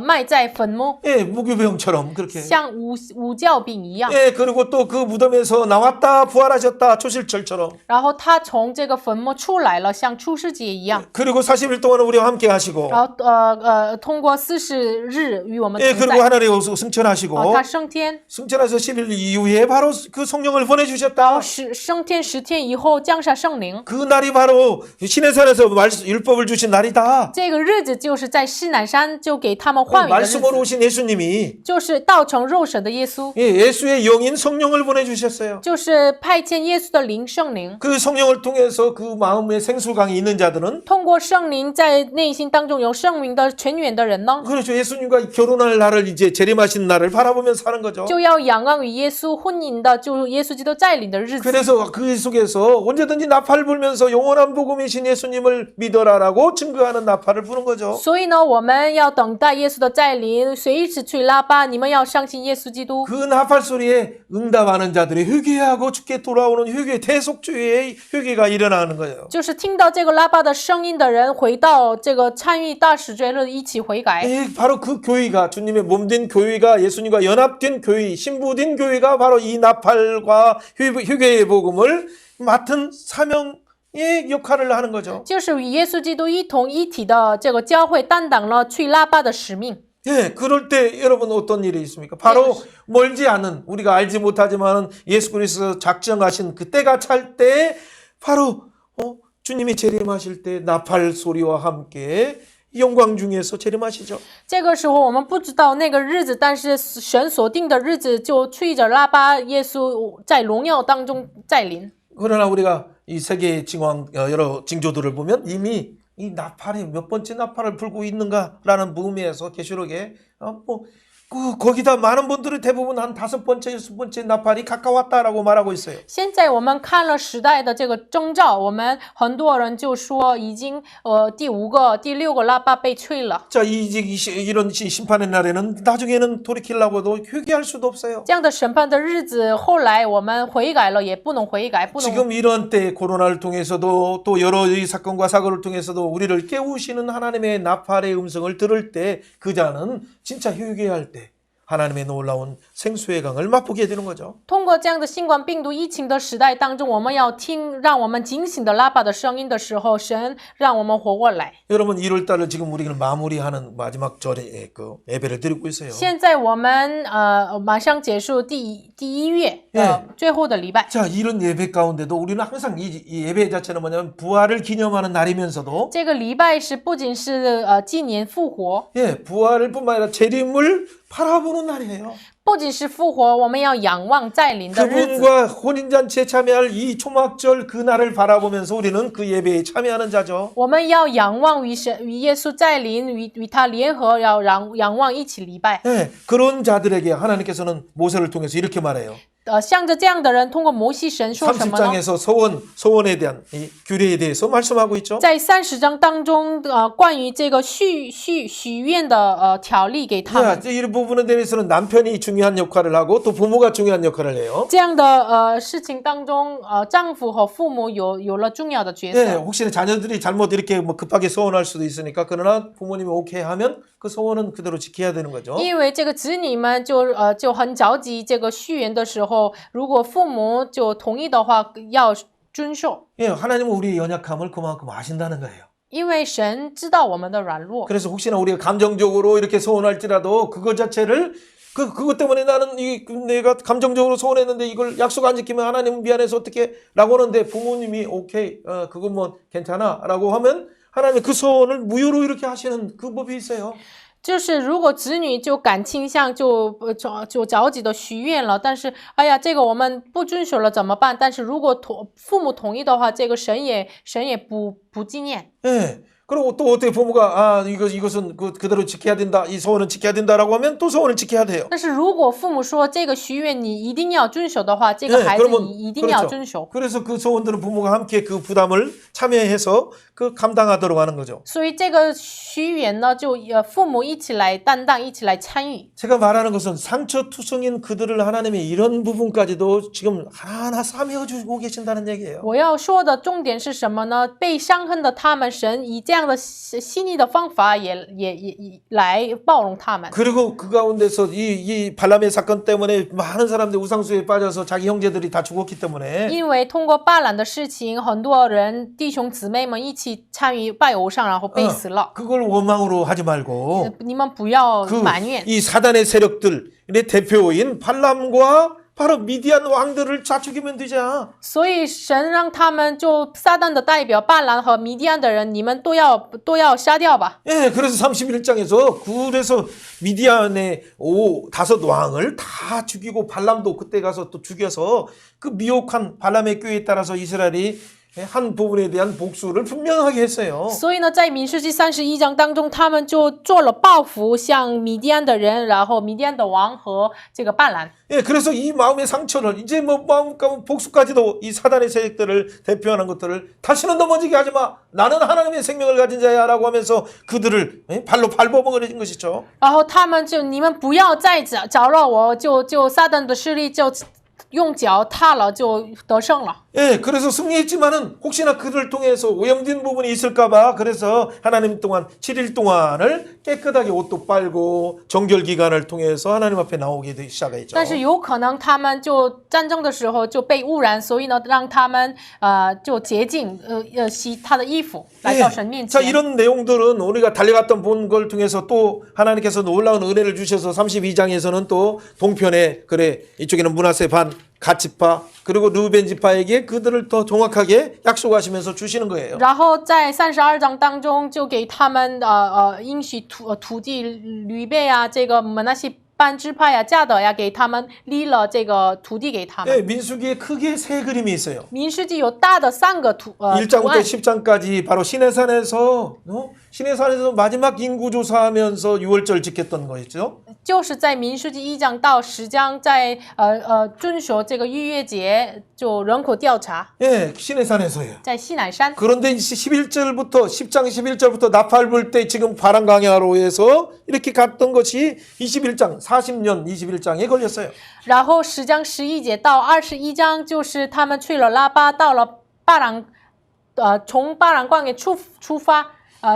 埋在坟墓， 예, 무교병처럼 그렇게. 像无酵饼一样。 예, 그리고 또 그 무덤에서 나왔다 부활하셨다 초실절처럼. 然后他从这个坟墓出来了，像出世节一样。 그리고 40일 동안 우리와 함께 하시고 然后通过40日与我们 예, 同 그리고 在。 하늘에 승천하시고 他升天， 승천해서 10일 이후에 바로 그 성령을 然后 보내주셨다. 升天10天以后降下圣灵。 그 날이 바로 시내산에서 율법을 주신 날이다. 这个日子就是在西南山就给他们话语的日 말씀으로 子， 오신 예수님이 就是道成肉身的耶稣， 예, 예수의 영인 성령을 보내주셨어요. 就是派遣耶稣的灵圣灵。 그 성령을 통해서 그 마음에 생수강이 있는 자들은 通过圣灵在内心当中有圣灵的泉源的人呢， 그렇죠. 예수님과 결혼할 날을 이제 재림하신 날을 바라보며 사는 거죠. 就要仰望与耶稣婚姻的，就耶稣基督再临的日子。 그래서 그 속에서 언제든지 나팔을 불면서 영원한 복음이신 예수님을 믿어라라고 증거하는 나팔을 부는 거죠. 所以呢，我们要等待耶稣的再临，随时吹喇叭。你们要相信耶稣基督。 그 나팔 소리에 응답하는 자들이 회개하고 주께 돌아오는 회개, 대속주의 회개가 일어나는 거예요. 就是听到这个喇叭的声音的人，回到这个参与大使罪日，一起悔改。 바로 그 교회가 주님의 몸된 교회가 예수님과 연합된 교회, 신부된 교회가 바로 이 나팔과 회개의 복음을 맡은 사명의 역할을 하는 거죠. 就是与耶稣基督一同一体的这个教会担当了吹喇叭的使命。 예, 그럴 때 여러분 어떤 일이 있습니까? 바로 멀지 않은 우리가 알지 못하지만 예수 그리스도 작정하신 그 때가 찰 때 바로 주님이 재림하실 때 나팔 소리와 함께 영광 중에서 재림하시죠. 这个时候我们不知道那个日子，但是神所定的日子就吹着喇叭，耶稣在荣耀当中再临。 그러나 우리가 이 세계 징왕 여러 징조들을 보면 이미 이 나팔이 몇 번째 나팔을 불고 있는가라는 의미에서 계시록에 거기다 많은 분들이 대부분 한 5번째, 6번째 나팔이 가까웠다라고 말하고 있어요. 现在我们看了时代的这个征兆，我们很多人就说已经第5个、第6个喇叭被吹了。 자, 이런 심판의 날에는 나중에는 돌이키려고도 회개할 수도 없어요. 这样的审判的日子，后来我们悔改了也不能悔改，不能。 지금 이런 때 코로나를 통해서도 또 여러 이 사건과 사고를 통해서도 우리를 깨우시는 하나님의 나팔의 음성을 들을 때 그 자는 진짜 회개할 때 하나님의 놀라운 생수의 강을 맛보게 되는 거죠. 通过这样的新冠病毒疫情的时代当中，我们要听让我们警醒的喇叭的声音的时候，神让我们活过来。 여러분 1월 달을 지금 우리가 마무리하는 마지막 절에 그 예배를 드리고 있어요. 现在我们马上结束第一月最后的礼拜。 자, 이런 예배 가운데도 우리는 항상 이 예배 자체는 뭐냐면 부활을 기념하는 날이면서도 这个礼拜是不仅是纪念复活， 예, 부활을 뿐만 아니라 재림을 바라보는 날이에요. 不仅是复活，我们要仰望再临的日子。 그분과 혼인잔치에 참여할 이 초막절 그 날을 바라보면서 우리는 그 예배에 참여하는 자죠. 我们要仰望与耶稣再临，与他联合，要仰望一起礼拜。 예, 그런 자들에게 하나님께서는 모세를 통해서 이렇게 말해요. 向着这样的人，通过摩西神说什么呢？ 30장에서 소원에 대한 이 규례에 대해서 말씀하고 있죠. 在30章当中，关于这个许愿的条例给他们。 이 부분에 대해서는 남편이 중요한 역할을 하고 또 부모가 중요한 역할을 해요. 这样的事情当中，丈夫和父母有了重要的角 예, 色。 혹시나 자녀들이 잘못 이렇게 뭐 급하게 소원할 수도 있으니까 그러나 부모님이 오케이 하면 그 소원은 그대로 지켜야 되는 거죠. 因为这个子女们就很着急这个续缘的时候，如果父母就同意的话，要遵守。 예, 하나님은 우리의 연약함을 그만큼 아신다는 거예요. 因为神知道我们的软弱， 그래서 혹시나 우리가 감정적으로 이렇게 소원할지라도 그것 자체를 그것 때문에 나는 내가 감정적으로 소원했는데 이걸 약속 안 지키면 하나님은 미안해서 어떻게 라고 하는데 부모님이 오케이 그건 뭐 괜찮아 라고 하면 하나님이 그 소원을 무효로 이렇게 하시는 그 법이 있어요. 就是如果子女就感倾向就着急的许愿了，但是哎呀，这个我们不遵守了怎么办？但是如果父母同意的话，这个神也不纪念。 예. 그리고 또 어떻게 부모가 이것은 그대로 지켜야 된다. 이 소원은 지켜야 된다라고 하면 또 소원을 지켜야 돼요. 但是如果父母说这个许愿你一定要遵守的话，这个孩子你一定要遵守。 그래서 그 소원들은 부모가 함께 그 부담을 참여해서 그 감당하도록 하는 거죠. 所以这个许愿呢，就父母一起来担当，一起来参与。 제가 말하는 것은 상처투성인 그들을 하나님의 이런 부분까지도 지금 하나하나 싸매어주고 계신다는 얘기예요. 我要说的重点是什么呢？被伤痕的他们，神以这样的细腻的方法也来包容他们。 그리고 그 가운데서 이 발람의 사건 때문에 많은 사람들이 우상수에 빠져서 자기 형제들이 다 죽었기 때문에 因为通过巴兰的事情，很多人弟兄姊妹们一起参与拜偶像，然后被死了。 그걸 원망으로 하지 말고 你们不要埋怨。 이 사단의 세력들의 대표인 발람과 바로 미디안 왕들을 좌축이면 되자. 所以神让他们就撒旦的代表巴兰和米甸的人，你们都要杀掉吧。 예, 그래서 31장에서 그래서 미디안의 5 왕을 다 죽이고 발람도 그때 가서 또 죽여서 그 미혹한 발람의 꾀에 따라서 이스라엘이 한 부분에 대한 복수를 분명하게 했어요. 所以呢，在民数记31章当中，他们就做了报复，向米甸的人，然后米甸的王和这个半兰。 예, 그래서 이 마음의 상처를 이제 뭐 마음 복수까지도 이 사단의 세력들을 대표하는 것들을 다시는 넘어지게 하지 마. 나는 하나님의 생명을 가진 자야라고 하면서 그들을 발로 밟아버린 것이죠. 然后他们就你们不要再搅扰我，就撒旦的势力就用脚踏了，就得胜了。 예, 그래서 승리했지만은 혹시나 그들 통해서 오염된 부분이 있을까봐 그래서 하나님 동안 7일 동안을 깨끗하게 옷도 빨고 정결 기간을 통해서 하나님 앞에 나오게 시작했죠. 但是有可能他们就战争的时候就被污染，所以呢，让他们就洁净洗他的衣服来到神面 자, 前。 이런 내용들은 우리가 달려갔던 본 걸 통해서 또 하나님께서 놀라운 은혜를 주셔서 32장에서는 또 동편에 그래 이쪽에는 문하세 반 갓지파 그리고 르벤 지파에게 그들을 더 정확하게 약속하시면서 주시는 거예요. 然后在32章当中，就给他们应许土地吕贝啊，这个门那些半支派呀、加德呀，给他们立了这个土地给他们。 예, 민수기에 크게 세 그림이 있어요. 民数记有大的3个图 1장부터 案， 10장까지 바로 시내산에서 시내산에서 마지막 인구 조사하면서 6월절 지켰던 거였죠. 就是在民数记1章到10章，在遵守这个逾越节，就人口调查， 예, 시내산에서요. 在西乃山。 그런데 11절부터 10장 11절부터 나팔 불 때 지금 바람 강야로 해서 이렇게 갔던 것이 21장 40년 21장에 걸렸어요. 然后10章11节到21章，就是他们去了拉巴，到了从巴兰旷野出发，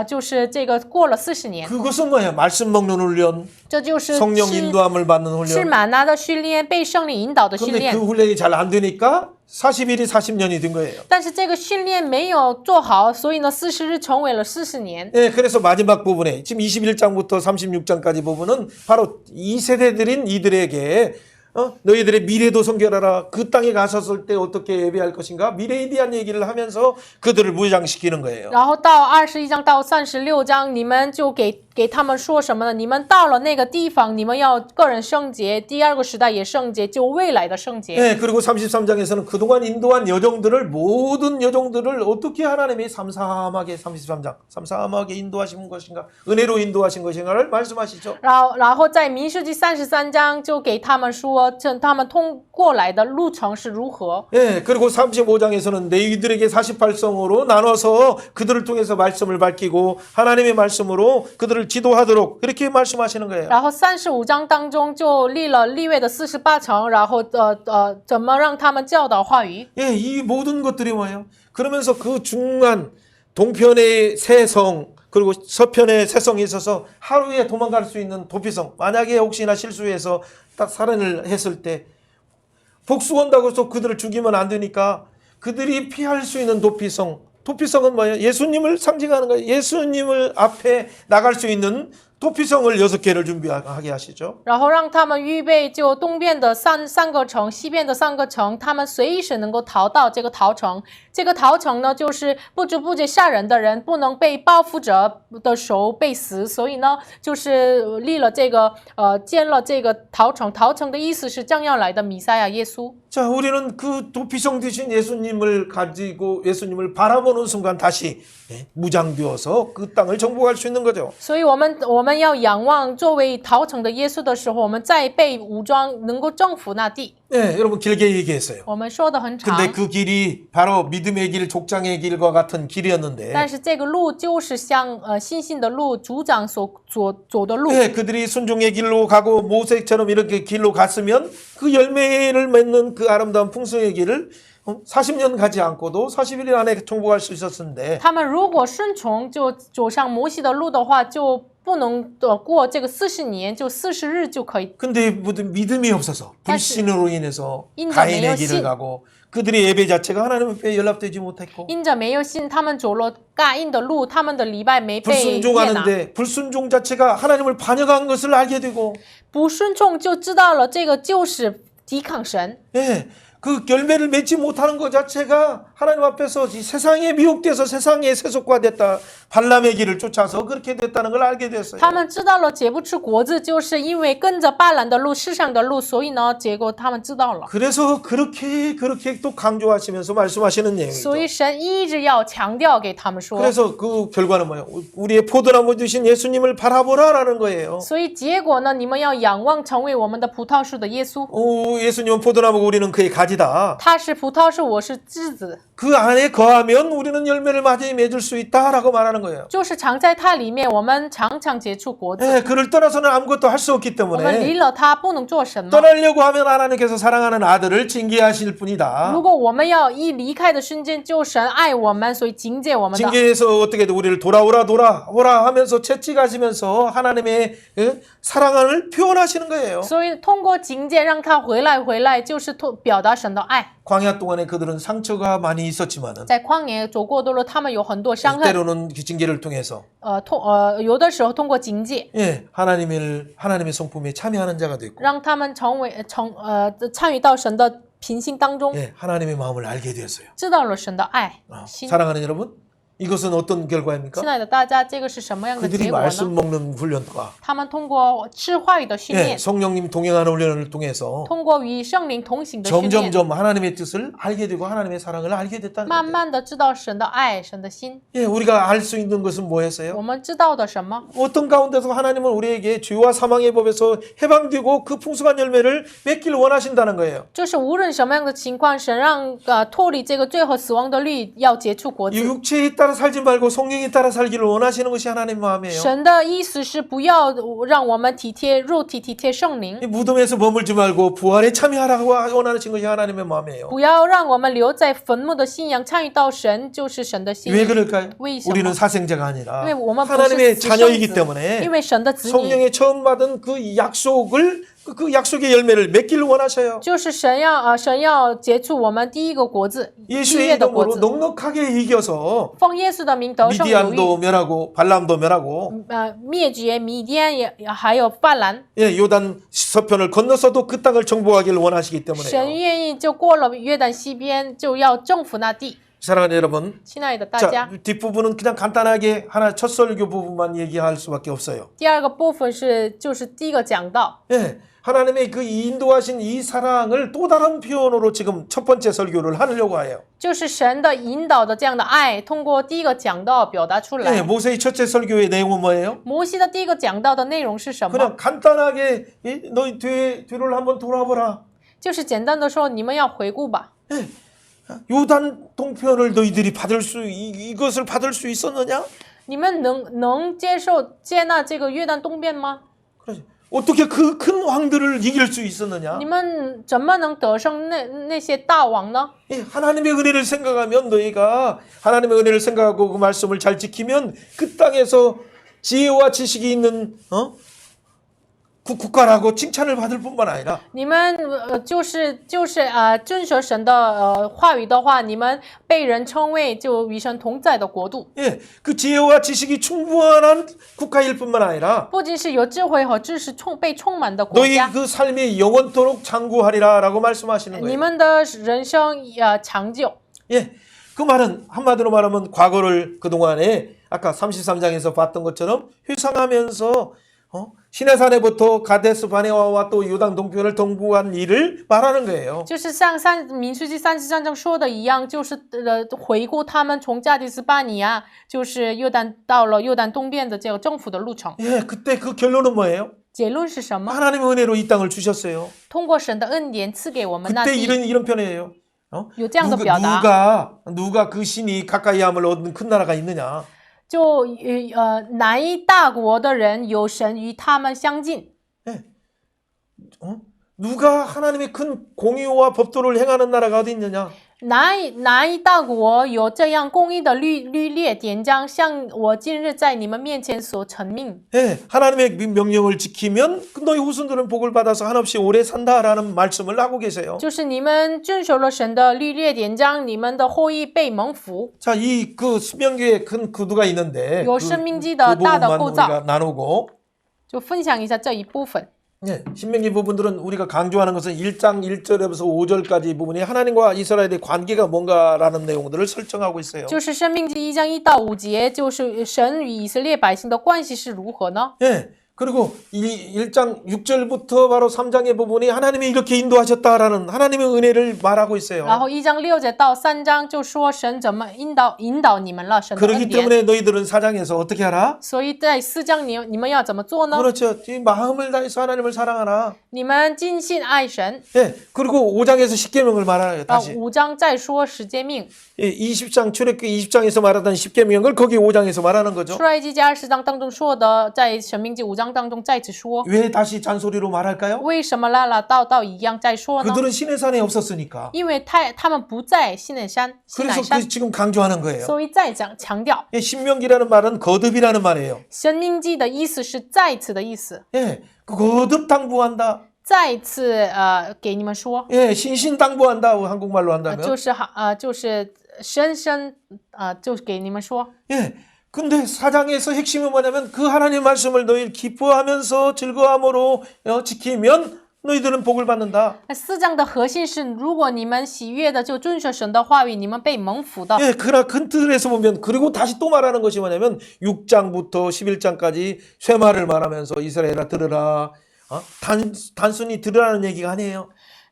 就是这个过了40年， 그것은 뭐예요? 말씀 먹는 훈련, 这就是 성령 인도함을 받는 吃 훈련. 玛拿的训练，被圣灵引导的训 근데 练 그 。 훈련이 잘 안 되니까 40일이 40년이 된 거예요. 但是这个训练没有做好，所以呢，40日成为了40年。 예, 그래서 마지막 부분에 지금 21장부터 36장까지 부분은 바로 이 세대들인 이들에게 너희들의 미래도 성결하라. 그 땅에 가셨을 때 어떻게 예배할 것인가? 미래에 대한 얘기를 하면서 그들을 무장시키는 거예요. 然后到21章到36章，你们就给他们说什么呢？你们到了那个地方，你们要个人圣洁，第二个时代也圣洁，就未来的圣洁。 예, 그리고 33장에서는 그동안 인도한 여종들을 모든 여종들을 어떻게 하나님이 삼삼하게 33장 삼삼하게 인도하신 것인가? 은혜로 인도하신 것인가를 말씀하시죠. 然后在民数记33章就给他们说，他们通过来的路程是如何。 예, 그리고 35장에서는 너희들에게 48성으로 나눠서 그들을 통해서 말씀을 밝히고 하나님의 말씀으로 그들을 지도하도록 그렇게 말씀하시는 거예요. 然后35章当中就立了利未的48城，然后怎么让他们教导话语。 예, 이 모든 것들이 뭐예요? 그러면서 그 중간 동편의 세성 그리고 서편의 세성이 있어서 하루에 도망갈 수 있는 도피성. 만약에 혹시나 실수해서 딱 살인을 했을 때 복수한다고 해서 그들을 죽이면 안 되니까 그들이 피할 수 있는 도피성. 도피성은 뭐예요? 예수님을 상징하는 거예요. 예수님을 앞에 나갈 수 있는 도피성을 6개를 준비하게 하시죠. 然后让他们预备就东边的三个城，西边的3个城，他们随时能够逃到这个逃城。这个逃城呢，就是不知不觉杀人的人不能被报复者的手被死，所以呢，就是立了这个建了这个逃城。逃城的意思是将要来的弥赛亚耶稣。 자, 우리는 그 도피성 되신 예수님을 가지고 예수님을 바라보는 순간 다시 무장되어서 그 땅을 정복할 수 있는 거죠. 所以我们要仰望作为逃城的耶稣的时候，我们再被武装，能够征服那地。 네, 여러분 길게 얘기했어요. 我们说的很长， 근데 그 길이 바로 믿음의 길, 족장의 길과 같은 길이었는데 但是这个路就是像信心的路，族长所走的路。 네, 그들이 순종의 길로 가고 모세처럼 이렇게 길로 갔으면 그 열매를 맺는 그 아름다운 풍성의 길을 40년 가지 않고도 41일 안에 정복할 수 있었는데 他们如果顺从，就走上摩西的路的话，就不能过这个40年，就40日就可以。 근데 믿음이 없어서 불신으로 인해서 인자 가인의 매여 길을 신. 가고 그들의 예배 자체가 하나님 앞에 연락되지 못했고 因着没有信，他们走了该印的路，他们的礼拜没被悦纳。 불순종하는데 불순종 자체가 하나님을 반역한 것을 알게 되고 不顺从就知道了，这个就是抵抗神。 예, 그 열매를 맺지 못하는 것 자체가 하나님 앞에서 이 세상에 미혹돼서 세상에 세속화됐다. 발람의 길을 쫓아서 그렇게 됐다는 걸 알게 됐어요. 他们知道了结不出果子，就是因为跟着巴兰的路、世上的路，所以呢，结果他们知道了。 그래서 그렇게 또 강조하시면서 말씀하시는 내용이죠. 所以神一直要强调给他们说， 그래서 그 결과는 뭐예요? 우리의 포도나무 되신 예수님을 바라보라라는 거예요. 所以结果呢，你们要仰望成为我们的葡萄树的耶稣。 예수님은 포도나무고 우리는 그의 가지다. 他是葡萄树，我是枝子， 그 안에 거하면 우리는 열매를 많이 맺을 수 있다라고 말하는 거예요. 就是常在它里面，我们常常结出果子。 예, 그를 떠나서는 아무것도 할 수 없기 我们离 때문에 了它，不能做什么。 떠나려고 하면 하나님께서 사랑하는 아들을 징계하실 뿐이다. 如果我们要一离开的瞬间，就神爱我们，所以警戒我们的。 징계에서 어떻게든 우리를 돌아오라 하면서 채찍하시면서 하나님의 사랑을 표현하시는 거예요. 所以通过警戒让他回来，就是表达神的爱。 광야 동안에 그들은 상처가 많이 있었지만은 在旷野走过的路，他们有很多伤痕。 때로는 그 징계를 통해서 有的时候通过警戒， 예, 하나님의 성품에 참여하는 자가 됐고 让他们参与到神的品性当中， 예, 하나님의 마음을 알게 되었어요. 知道了神的爱心。 사랑하는 여러분, 이것은 어떤 결과입니까? 亲爱的大家，这个是什么样的 그들이 结果 말씀 呢？ 먹는 훈련과 他们通过吃话语的训 예, 练， 성령님 동행하는 훈련을 통해서 通过与圣灵同行的训练， 점점점 하나님의 뜻을 알게 되고 하나님의 사랑을 알게 됐다는 慢 거예요. 慢的知道神的爱、神的心。 예, 우리가 알 수 있는 것은 我 뭐였어요? 们知道的什么？ 어떤 가운데서 하나님은 우리에게 죄와 사망의 법에서 해방되고 그 풍성한 열매를 맺기를 원하신다는 거예요. 就是无论什么样的情况，神让脱离这个罪和死亡的律，要结出果 이 子。 육체에 따라 살지 말고 성령에 따라 살기를 원하시는 것이 하나님 마음이에요. 神的意思是不要让我们体贴肉体，体贴圣灵， 이 무덤에서 머물지 말고 부활에 참여하라고 원하시는 것이 하나님의 마음이에요. 不要让我们留在坟墓的信仰，参与到神就是神的心 왜 意。 그럴까요? 为什么？ 우리는 사생자가 아니라 因为我们不是 하나님의 私生 자녀이기 子， 때문에 因为神的子女 성령의 처음 받은 그 약속을 그 약속의 열매를 맺기를 원하셔요. 就是神要结出我们第一个果子，第一 예수의 月的果 이름으로 子。 넉넉하게 이겨서 奉耶稣的名得胜有 미디안도 余， 멸하고 발람도 멸하고 灭绝米甸也还有泛滥。 예, 요단 서편을 건너서도 그 땅을 정복하기를 원하시기 神 때문에요. 愿意就过了约旦西边，就要征服那地。 사랑하는 여러분, 亲爱的大 자 家， 뒷부분은 그냥 간단하게 하나 첫 설교 부분만 얘기할 수밖에 없어요. 第二个部分就是第一个讲道， 예, 하나님의 그 인도하신 이 사랑을 또 다른 표현으로 지금 첫 번째 설교를 하려고 해요. 就是神的引导的这样的爱，通过第一个讲道表达出 예, 来。 모세의 첫째 설교의 내용은 뭐예요? 摩西的第一个讲道的内容是什么？ 그냥 간단하게 너희 뒤를 한번 돌아보라. 就是简单的说，你们要回顾吧。 요단 동편을 너희들이 이것을 받을 수 있었느냐? 你们能接纳这个约旦东边吗？ 그러지. 어떻게 그 큰 왕들을 이길 수 있었느냐? 你们怎么能得胜那些大王呢？ 하나님의 은혜를 생각하면 너희가 하나님의 은혜를 생각하고 그 말씀을 잘 지키면 그 땅에서 지혜와 지식이 있는 국가라고 칭찬을 받을 뿐만 아니라 你们遵守神的话语的话，你们被人称为就与神同在的国度。 예, 그 지혜와 지식이 충분한 국가일 뿐만 아니라 不仅是有智慧和知识被充满的国 너희 家， 그 삶이 영원토록 장구하리라라고 말씀하시는 你 거예요. 们的人生长久。 예, 그 말은 한마디로 말하면 과거를 그동안에 아까 33장에서 봤던 것처럼 회상하면서 시내산에부터 가데스 바네아와 또 요단 동편을 동부한 일을 말하는 거예요. 就是像民数记33章说的一样，就是回顾他们从加迪斯巴尼亚，就是到了约旦东边的这个征服的路程。 예, 그때 그 결론은 뭐예요? 结论是什么？ 하나님의 은혜로 이 땅을 주셨어요. 通过神的恩典赐给我们那 그때 地。 이런 편이에요. 有这样的表达。 누가 그 신이 가까이함을 얻는 큰 나라가 있느냐? 就哪一大国的人有神与他们相近？ 예. 누가 하나님의 큰 공의와 법도를 행하는 나라가 어디 있느냐? 哪一大国有这样公义的律列典章，像我今日在你们面前所陈命？ 예, 하나님의 명령을 지키면 너희 후손들은 복을 받아서 한없이 오래 산다라는 말씀을 하고 계세요. 就是你们遵守了神的律列典章，你们的后裔被蒙福。 자, 이 그 수명기에 큰 구두가 있는데 有生命记的大的构造， 우리가 나누고 就分享一下这一部分。 예, 신명기 부분들은 우리가 강조하는 것은 1장 1절에서 5절까지 부분이 하나님과 이스라엘의 관계가 뭔가라는 내용들을 설정하고 있어요. 就是申命记1章1到5节，就是神与以色列百姓的关系是如何呢？ 예. 그리고 이 1장 6절부터 바로 3장의 부분이 하나님이 이렇게 인도하셨다라는 하나님의 은혜를 말하고 然 있어요. 后1章6节到3章就说神怎么引导你们了，神的 그렇기 恩典。 때문에 너희들은 4장에서 어떻게 하라? 所以在4章你们要怎么做呢？ 그렇죠. 이 마음을 다해서 하나님을 사랑하라. 你们尽心爱神。 예. 그리고 5장에서 십계명을 말하요 啊， 다시. 5章再说十诫命， 예, 20장 출애굽기 20장에서 말하던 십계명을 거기 5장에서 말하는 거죠. 出埃及记20章当中说的，在申命记5章当中再次说。 왜 다시 잔소리로 말할까요? 为什么拉拉到一样再说呢？ 그들은 신의 산에 없었으니까. 因为他们不在西乃山， 그래서 山， 지금 강조하는 거예요. 所以再强调， 예, 신명기라는 말은 거듭이라는 말이에요. 申命记的意思是再次的意思， 예, 거듭 당부한다. 再次给你们说， 예, 신신당부한다. 한국말로 한다면. 就是深深就给你们说。 예. 근데 사장에서 핵심은 뭐냐면 그 하나님의 말씀을 너희 기뻐하면서 즐거움으로 지키면 너희들은 복을 받는다. 4章的核心是，如果你们喜悦的就遵守神的话语，你们被蒙福的。 예, 그러나 큰 틀에서 보면 그리고 다시 또 말하는 것이 뭐냐면 6장부터 11장까지 쇠말을 말하면서 이스라엘아 들으라. 단순히 들으라는 얘기가 아니에요.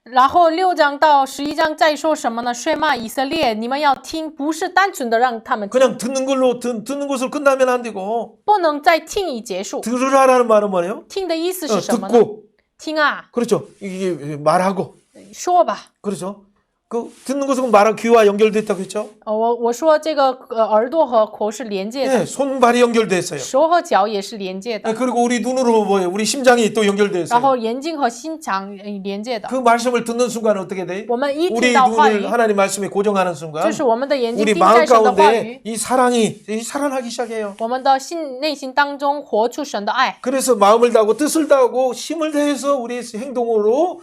然后6章到11章再说什么呢？睡骂以色列，你们要听，不是单纯的让他们听， 그냥 듣는 걸로 듣는 것을 끝나면 안 되고 不能再听以结束。 들으라라는 말은 뭐예요? 听的意思是什么呢？ 듣고 听啊， 그렇죠. 이게 말하고 说吧。 그렇죠. 그 듣는 것은 말하고 귀와 연결됐다고 했죠. 我说这个耳朵和口是连接的， 예, 손발이 연결됐어요. 手和脚也是连接的， 예, 그리고 우리 눈으로 뭐예요? 우리 심장이 또 然 연결됐어요. 后眼睛和心肠连接的。 그 말씀을 듣는 순간 어떻게 돼? 我们一 우리 听到话语 눈을 ， 하나님 말씀에 고정하는 순간 就是我们的眼睛 우리 盯 마음 在神的话 가운데 语， 이 사랑이 살아나기 시작해요. 我们的内心当中活出神的爱。 그래서 마음을 다하고 뜻을 다하고 힘을 다해서 우리의 행동으로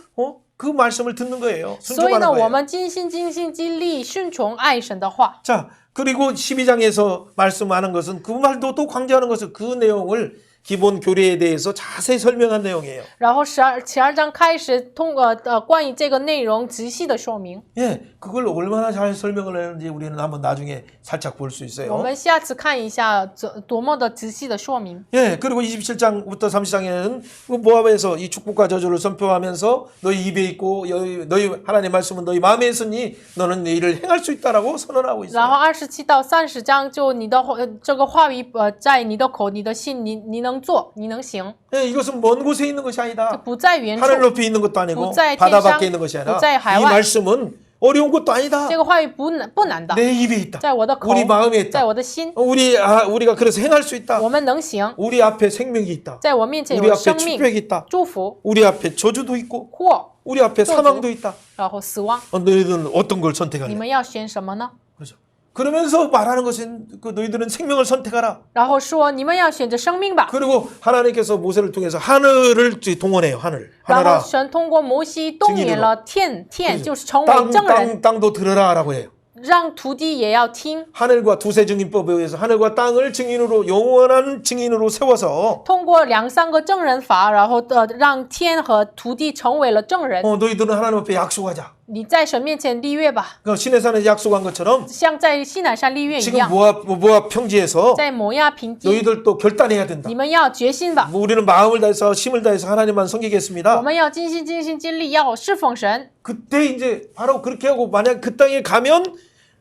그 말씀을 듣는 거예요. 所以 순종하는 呢，我 거예요. 们尽心尽力顺从爱神的话。 자, 그리고 12장에서 말씀하는 것은 그 말도 또 강조하는 것은 그 내용을 기본 교리에 대해서 자세히 설명한 내용이에요. 然后12章开始通过关于这个内容仔细的说明。 예, 그걸 얼마나 잘 설명을 했는지 우리는 한번 나중에 살짝 볼 수 我 있어요. 们下次看一下多么的仔细的说明。 예, 그리고 27장부터 30장에는 그 모압에서 이 축복과 저주를 선포하면서 너희 입에 있고 너희 하나님 말씀은 너희 마음에 있으니 너는 이 일을 행할 수 있다라고 선언하고 然后 있어요. 27到30章就你的这个话语在你的口、你的心，你能做，你能行， 예, 이것은 먼 곳에 있는 것이 아니다. 不在原处。 하늘 높이 있는 것도 아니고 不在 바다 天上， 밖에 있는 것이 아니라 不在海 이 外。 말씀은 어려운 것도 아니다. 这个话语不难的， 내 입에 있다. 在我的口 우리 ， 마음에 在 있다. 我的心， 우리가 그래서 행할 수 있다. 我们能行， 우리 앞에 생명이 있다. 在我面前 우리 有 앞에 生命、 축복이 있다. 祝福 우리 앞에 저주도 있고 祸， 우리 앞에 사망도 있다. 然后死亡。 너희들은 어떤 걸 你 선택할래? 们要选什么呢？ 그렇죠. 그러면서 말하는 것은 그 너희들은 생명을 선택하라. 然后说你们要选择生命吧。 그리고 하나님께서 모세를 통해서 하늘을 동원해요. 하늘. 然后 하늘아 神通过摩西动员了天， 그렇죠. 就是成为证人， 땅도 들으라라고 해요. 让土地也要听。 하늘과 두세 증인법에 의해서 하늘과 땅을 증인으로 영원한 증인으로 세워서 通过2、3个证人法，然后让天和土地成为了证人。 너희들은 하나님 앞에 약속하자. 你在神面前立约吧， 그 시내산에 약속한 것처럼 像在西乃山立约一 지금 样， 모압 평지에서 在摩亚平地， 너희들도 결단해야 된다. 你们要决心吧。 우리는 마음을 다해서 힘을 다해서 하나님만 我 섬기겠습니다. 们要尽心尽力，要侍奉神。 그때 이제 바로 그렇게 하고 만약 그 땅에 가면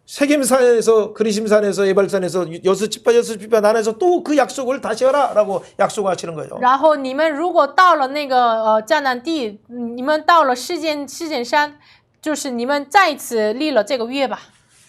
세겜산에서 그리심산에서 에발산에서 여섯 지파 나눠서 또 그 약속을 다시 하라라고 약속하시는 거예요. 然后你们如果到了那个迦南地，你们到了示剑山，就是你们再次立了这个约吧。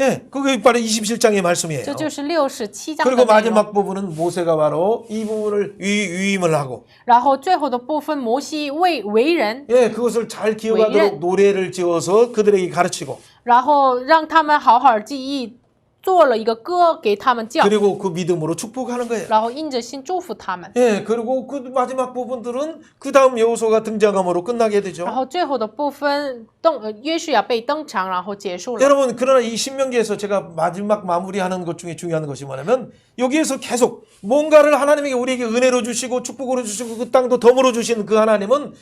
예, 그게 바로 27장의 말씀이에요. 这就是67章的 그리고 内容。 마지막 부분은 모세가 바로 이 부분을 위임을 하고 然后最后的部分，摩西为人， 예, 그것을 잘 기억하도록 노래를 지어서 그들에게 가르치고 然后让他们好好记忆，做了一个歌给他们叫， 그리고 그 믿음으로 축복하는 거예요. 然后因着心祝福他们。 예, 그리고 그 마지막 부분들은 그 다음 여호수아가 등장함으로 끝나게 되죠. 然后最后的部分，约书亚被登场，然后结束了。 여러분, 그러나 이 신명기에서 제가 마지막 마무리하는 것 중에 중요한 것이 뭐냐면 여기에서 계속 뭔가를 하나님에게 우리에게 은혜로 주시고 축복으로 주시고 그 땅도 덤으로 주시는 그 하나님은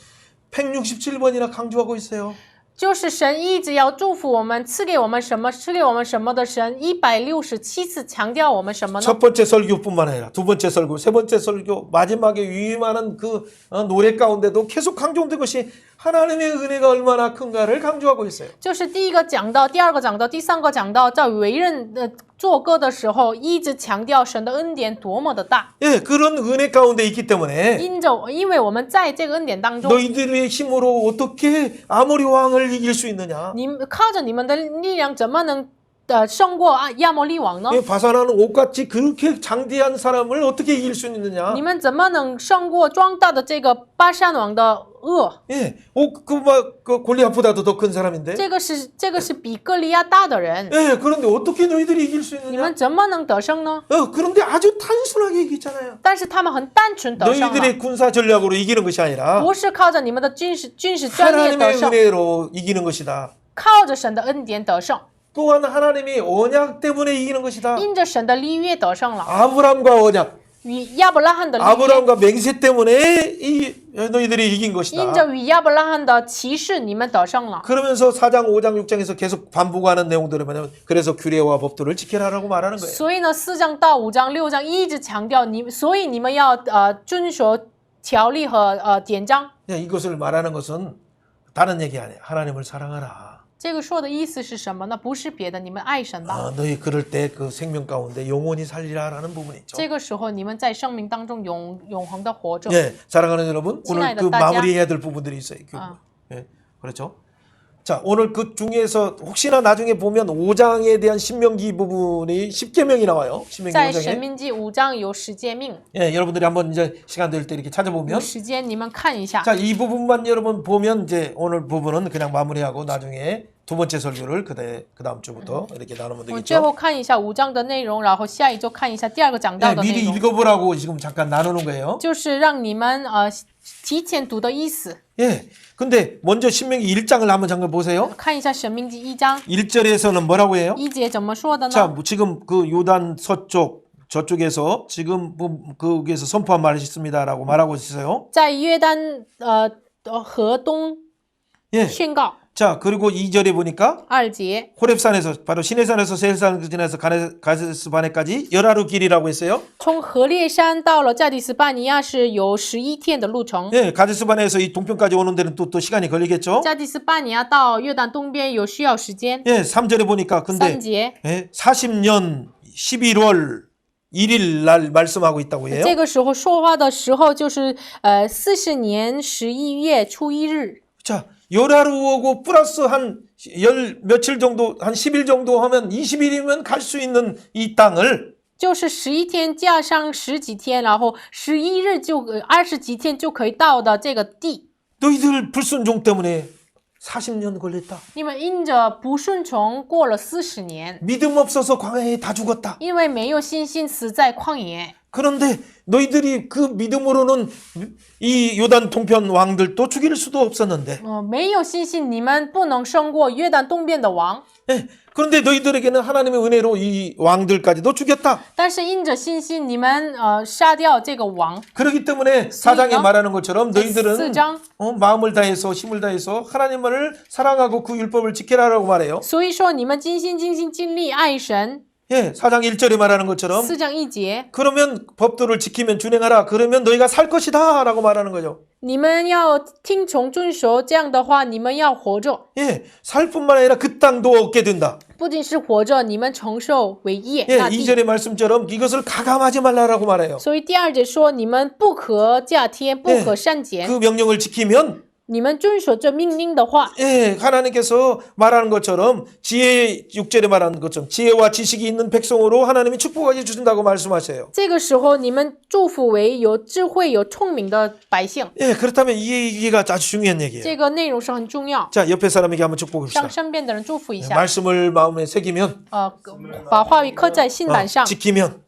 167번이나 강조하고 있어요. 就是神一直要祝福我们，赐给我们什么，赐给我们什么的神167次强调我们什么呢？ 첫 번째 설교뿐만 아니라 두 번째 설교, 세 번째 설교, 마지막에 유임하는 그 노래 가운데도 계속 강조된 것이 하나님의 은혜가 얼마나 큰가를 강조하고 있어요. 就是第一个讲到，第二个讲到，第三个讲到，在为人做歌的时候，一直强调神的恩典多么的大。 예, 그런 은혜 가운데 있기 때문에 因为我们在这个恩典当中， 너희들의 힘으로 어떻게 아모리 왕을 이길 수 있느냐? 靠着你们的力量，怎么能胜过亚摩利王呢？ 예, 바산하는 옷같이 그렇게 장대한 사람을 어떻게 이길 수 있느냐? 你们怎么能胜过壮大的这个巴山王的恶？ 예, 그 골리앗보다도 더 큰 사람인데. 这个是比歌利亚大的人， 예, 그런데 어떻게 너희들이 이길 수 你 있느냐? 们怎么能得胜呢？ 그런데 아주 단순하게 이기잖아요. 但是他们很单纯得胜了， 너희들의 군사 전략으로 이기는 것이 아니라 不是靠着你们的军事专业得 하나님의 胜， 은혜로 이기는 것이다. 靠着神的恩典得胜， 또한 하나님이 언약 때문에 이기는 것이다. 因着神的立约得胜了， 아브람과 언약, 与亚伯拉罕的立约， 아브람과 맹세 때문에 너희들이 이긴 因 것이다. 着与亚伯拉罕的启示，你们得胜了。 그러면서 4장, 5장, 6장에서 계속 반복하는 내용들을 뭐냐면 그래서 규례와 법도를 지켜라라고 말하는 거예요. 所以呢，4章到5章、6章一直强调所以你们要遵守条例和典章。 이것을 말하는 것은 다른 얘기 아니에요. 하나님을 사랑하라. 这个说的意思是什么呢？不是别的，你们爱神吧。 너희 그럴 때 그 생명 가운데 영원히 살리라라는 부분이 있죠. 这个时候，你们在生命当中永恒的活着。 예, 사랑하는 여러분, 오늘 그 친아이다, 따지야? 마무리해야 될 부분들이 있어요. 예, 그렇죠. 자, 오늘 그 중에서 혹시나 나중에 보면 5장에 대한 신명기 부분이 10계명이 나와요. 신명기 在《神 5장에. 命记》5章有10诫命， 예, 여러분들이 한번 이제 시간 될 때 이렇게 有 찾아보면 时间你们看一下。 자, 이 부분만 여러분 보면 이제 오늘 부분은 그냥 마무리하고 나중에 두 번째 설교를 그 다음 주부터 이렇게 나누면 我们最 되겠죠. 后看一下5章的内容，然后下一周看一下第二个讲到 예, 的内 미리 容， 읽어보라고 지금 잠깐 나누는 거예요. 就是让你们提前读的意思。 예, 근데 먼저 신명기 1장을 한번 잠깐 보세요. 看一下《神命记》1章 1절에서는 뭐라고 해요? 1节怎么说的 자, 呢？ 지금 그 요단 서쪽 저쪽에서 지금 거기에서 선포한 말이 있습니다라고 말하고 있어요. 在约旦河东 예. 宣告。 자, 그리고 2절에 보니까 2节 호렙산에서 바로 시내산에서 세일산을 지나서 가데스 바네까지 열하루 길이라고 했어요. 从何烈山到了加迪斯巴尼亚是有11天的路程。 예, 가데스 바네에서 이 동편까지 오는 데는 또 시간이 걸리겠죠. 加迪斯巴尼亚到约旦东边有需要时间。 예, 3절에 보니까 근데 3节 예, 40년 11월 1일 날 말씀하고 있다고 해요. 这个时候说话的时候就是40年11月初1日。 자, 열하루오고 플러스 한 며칠 정도, 한 10일 정도 하면 20일이면 갈 수 있는 이 땅을 就是11天加上10几天，然后11日就20几天就可以到的这个地。 너희들 불순종 때문에 40년 걸렸다. 你们因着不顺从过了40年， 믿음 없어서 광야에 다 죽었다. 因为没有信心死在旷野。 그런데 너희들이 그 믿음으로는 이 요단 동편 왕들도 죽일 수도 없었는데 没有信心，你们不能胜过约旦东边的王。 예, 그런데 너희들에게는 하나님의 은혜로 이 왕들까지도 죽였다. 但是因着信心，你们杀掉这个王。 그렇기 때문에 사장에 말하는 것처럼 4 너희들은 章， 마음을 다해서 힘을 다해서 하나님을 사랑하고 그 율법을 지키라라고 말해요. 所以说你们尽心尽力爱神。 예, 4장 1절에 말하는 것처럼 4章1节， 그러면 법도를 지키면 준행하라. 그러면 너희가 살 것이다 라고 말하는 거죠. 你们要听从遵守，这样的话，你们要活着， 예, 살 뿐만 아니라 그 땅도 얻게 된다. 不仅是活着，你们承受为业。 예, 那地。 2절의 말씀처럼 이것을 가감하지 말라라고 말해요. 所以第2节说，你们不可加添，不可删减。 그 명령을 지키면 你们遵守这命令的话， 예, 하나님께서 말하는 것처럼 지혜 6절에 말하는 것처럼 지혜와 지식이 있는 백성으로 하나님이 축복하게 주신다고 말씀하셔요. 这个时候你们祝福为有智慧、有聪明的百姓。 예, 그렇다면 이 얘기가 아주 중요한 얘기예요. 这个内容是很重要， 자, 옆에 사람에게 한번 축복합시다. 向身边的人祝福一下。 말씀을 마음에 새기면 把话语刻在心板上， 지키면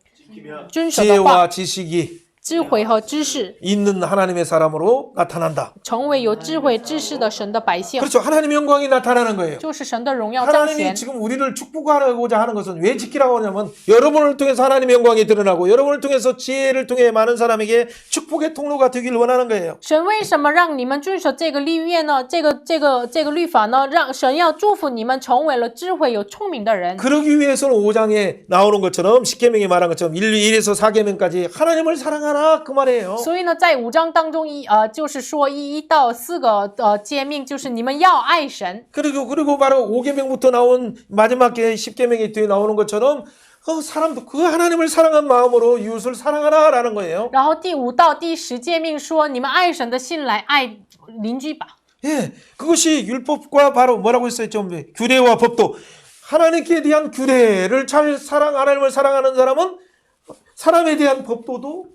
遵守的话， 지혜와 지식이 智慧和知识， 있는 하나님의 사람으로 나타난다. 成为有智慧、知识的神的百姓， 그렇죠. 하나님의 영광이 나타나는 거예요. 就是神的荣耀彰 하나님이 显。 지금 우리를 축복하고자 하는 것은 왜 지키라고 하냐면 여러분을 통해서 하나님의 영광이 드러나고 여러분을 통해서 지혜를 통해 많은 사람에게 축복의 통로가 되길 원하는 거예요. 神为什么让你们遵守这个律约呢？这个律法呢？让神要祝福你们成为了智慧、有聪明的人。 그러기 위해서는 5장에 나오는 것처럼 10계명에 말한 것처럼 1에서 4계명까지 하나님을 사랑하라 그 말이에요. 所以呢，在5章当中就是说1到4个诫命，就是你们要爱神。 그리고 바로 5계명부터 나온 마지막 10계명에 뒤에 나오는 것처럼 사람도 그 하나님을 사랑한 마음으로 이웃을 사랑하라라는 거예요. 然后第5到第10诫命说，你们爱神的心来爱邻居吧。 예, 그것이 율법과 바로 뭐라고 했어요? 좀 규례와 법도 하나님께 대한 규례를 하나님을 사랑하는 사람은 사람에 대한 법도도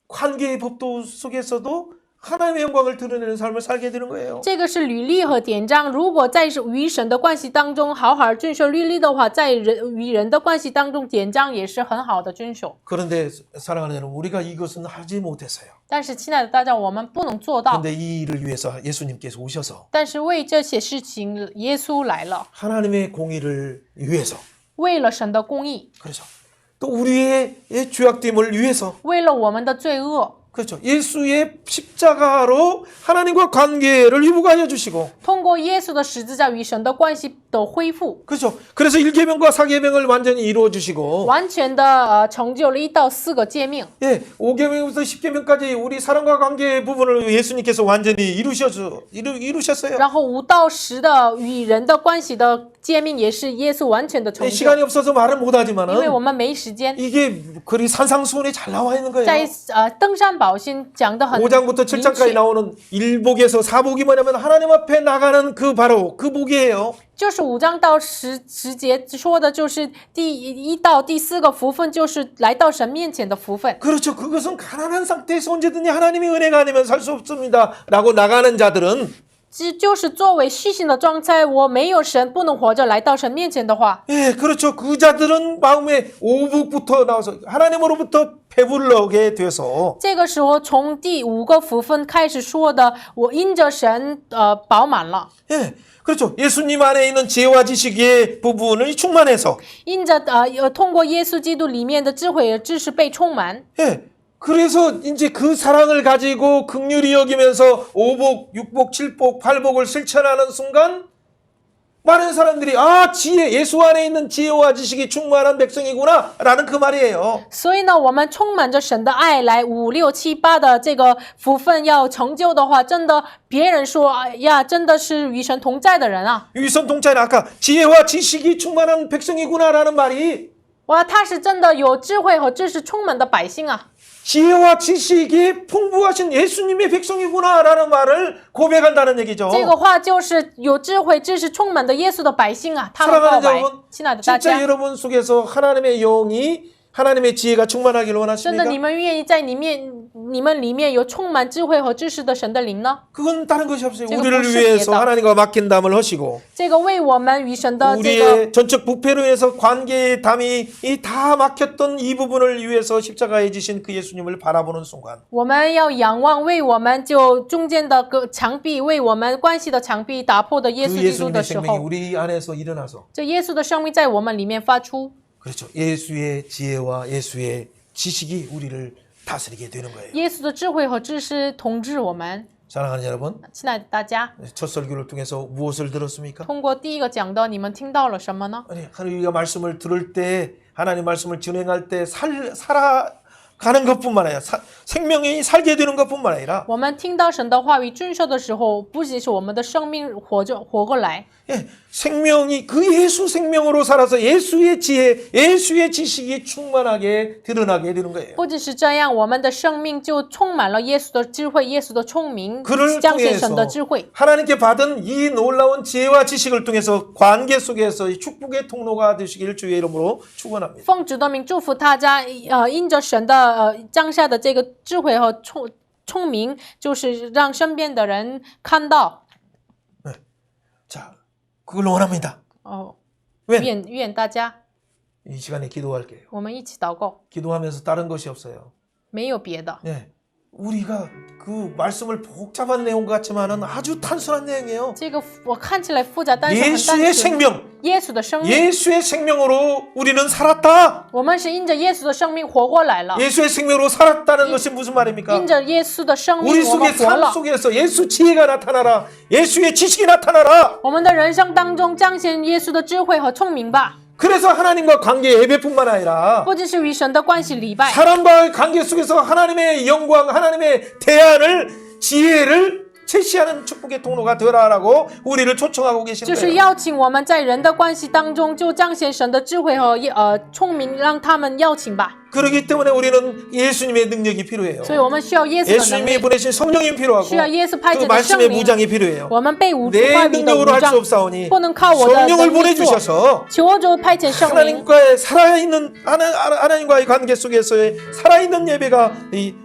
관계의 법도 속에서도 하나님의 영광을 드러내는 삶을 살게 되는 거예요. 这个是律例和典章。如果在与神的关系当中好好遵守律例的话，在与人的关系当中，典章也是很好的遵守。 그런데 사랑하는 여러분, 우리가 이것은 하지 못했어요. 但是，亲爱的大家，我们不能做到。 그런데 이 일을 위해서 예수님께서 오셔서 但是为这些事情，耶稣来了， 하나님의 공의를 위해서 为了神的公义， 그렇죠. 또 우리의 죄악됨을 위해서 为了我们的罪恶， 그렇죠. 예수의 십자가로 하나님과 관계를 회복하여 주시고 通过耶稣的十字架与神的关系的恢复， 그렇죠. 그래서 1계명과 4계명을 완전히 이루어 주시고 完全的成就了1到4个诫命。 예, 5계명부터 10계명까지 우리 사랑과 관계의 부분을 예수님께서 완전히 이루셨어요. 然后5到10的与人的关系的诫命也是耶稣完全的成 예, 就。 시간이 없어서 말을 못 因为 하지만은 我们没时间， 이게 그리 산상수훈에 잘 나와 있는 거예요. 在登山宝训讲的很 5장부터 7장까지 明确， 나오는 일복에서 사복이 뭐냐면 하나님 앞에 나가는 그 바로 그 복이에요. 就是5章到10节说的就是第1到第4个福分，就是来到神面前的福分。 그렇죠. 그것은 가난한 상태에서 언제든지 하나님의 은혜가 아니면 살 수 없습니다. 라고 나가는 자들은 就是作为虚心的状态，我没有神不能活着来到神面前的话， 예, 그렇죠. 그 자들은 마음에 오복부터 나와서 하나님으로부터 배불러게 돼서 这个时候从第5个福分开始说的，我因着神饱满了， 예, 그렇죠. 예수님 안에 있는 지혜와 지식의 부분을 충만해서 因着通过耶稣基督里面的智慧和知识被充满。 예, 그래서 이제 그 사랑을 가지고 긍휼히 여기면서 5복, 6복, 7복, 8복을 실천하는 순간 많은 사람들이 예수 안에 있는 지혜와 지식이 충만한 백성이구나 라는 그 말이에요. 所以呢，我们充满着神的爱来5、6、7、8的这个福分要成就的话，真的别人说哎呀，真的是与神同在的人啊！ 유선 동자는 아까 지혜와 지식이 충만한 백성이구나 라는 말이 哇，他是真的有智慧和知识充满的百姓啊！ 지혜와 지식이 풍부하신 예수님의 백성이구나 라는 말을 고백한다는 얘기죠. 这个话就是有智慧、知识充满的耶稣的百姓啊，他们告 사랑하는 白 여러분, 。亲爱的大 진짜 家， 여러분 속에서 하나님의 영이 하나님의 지혜가 충만하길 真的 원하십니까? 你们愿意在你们里面有充满智慧和知识的神的灵呢？ 그건 다른 것이 없어요. 제가 우리를 보시기에도. 위해서 하나님과 맡긴담을 하시고 这个为我们与神的这个 우리의 전적 부패로 인해서 관계의 담이 다 막혔던 이 부분을 위해서 십자가에 지신 그 예수님을 바라보는 순간 我们要仰望，为我们就中间的个墙壁，为我们关系的墙壁打破的耶稣 그 基督的 예수님의 时 생명이 候， 우리 안에서 일어나서 这耶稣的生命在我们里面发出， 그렇죠. 예수의 지혜와 예수의 지식이 우리를 다스리게 되는 거예요. 耶稣的智慧和知识统治我们。 사랑하는 여러분, 亲爱的大家， 첫 설교를 통해서 무엇을 들었습니까? 通过第一个讲的，你们听到了什么呢？ 아니, 우리가 말씀을 들을 때 하나님 말씀을 진행할 때 가는 것뿐만 아니라 생명이 살게 되는 것뿐만 아니라 我们听到神的话语遵守的时候，不仅是我们的生命活过来， 예, 생명이 그 예수 생명으로 살아서 예수의 지혜, 예수의 지식이 충만하게 드러나게 되는 거예요. 不仅是这样，我们的生命就充满了耶稣的智慧、耶稣的聪明 그를 ，彰显神的 통해서 智慧。 하나님께 받은 이 놀라운 지혜와 지식을 통해서 관계 속에서 이 축복의 통로가 되시길 주의 이름으로 축원합니다. 奉主的名祝福大家，因着神的降下的这个智慧和聪明，就是让身边的人看到。 자, 그걸 원합니다. 愿 왜? 愿大家， 이 시간에 기도할게요. 我们一起祷告， 기도하면서 다른 것이 없어요. 没有别的。 예, 우리가 그 말씀을 복잡한 내용 같지만은 아주 단순한 내용이에요. 这个我看起来复杂，但是很单 예수의 纯。 생명, 耶稣的生命， 예수의 생명으로 우리는 살았다. 我们是因着耶稣的生命活过来了。 예수의 생명으로 살았다는 것이 무슨 말입니까? 因着耶稣的生 우리 命，我 속의 们活 삶 了。 속에서 예수 지혜가 나타나라. 예수의 지식이 나타나라. 我们的人生当中彰显耶稣的智慧和聪明吧， 그래서 하나님과 관계 예배뿐만 아니라 不仅是与神的关系礼拜， 사람과의 관계 속에서 하나님의 영광, 하나님의 대안을 지혜를 제시하는 축복의 통로가 되라라고 우리를 초청하고 계신 就是 거예요. 邀请我们在人的关系当中就彰显神的智慧和聪明，让他们邀请吧。 그렇기 때문에 우리는 예수님의 능력이 필요해요. 所以我们需要耶稣的能 예수님이 力， 보내신 성령이 필요하고 需要耶稣派 그 遣的圣 말씀의 灵。 무장이 필요해요. 我们被话 내 语的 능력으로 武 할 수 装， 없사오니 不能靠我的 성령을 能力做。 보내주셔서 求主派遣圣灵， 하나님과의 살아있는 하나님과의 관계 속에서의 살아있는 예배가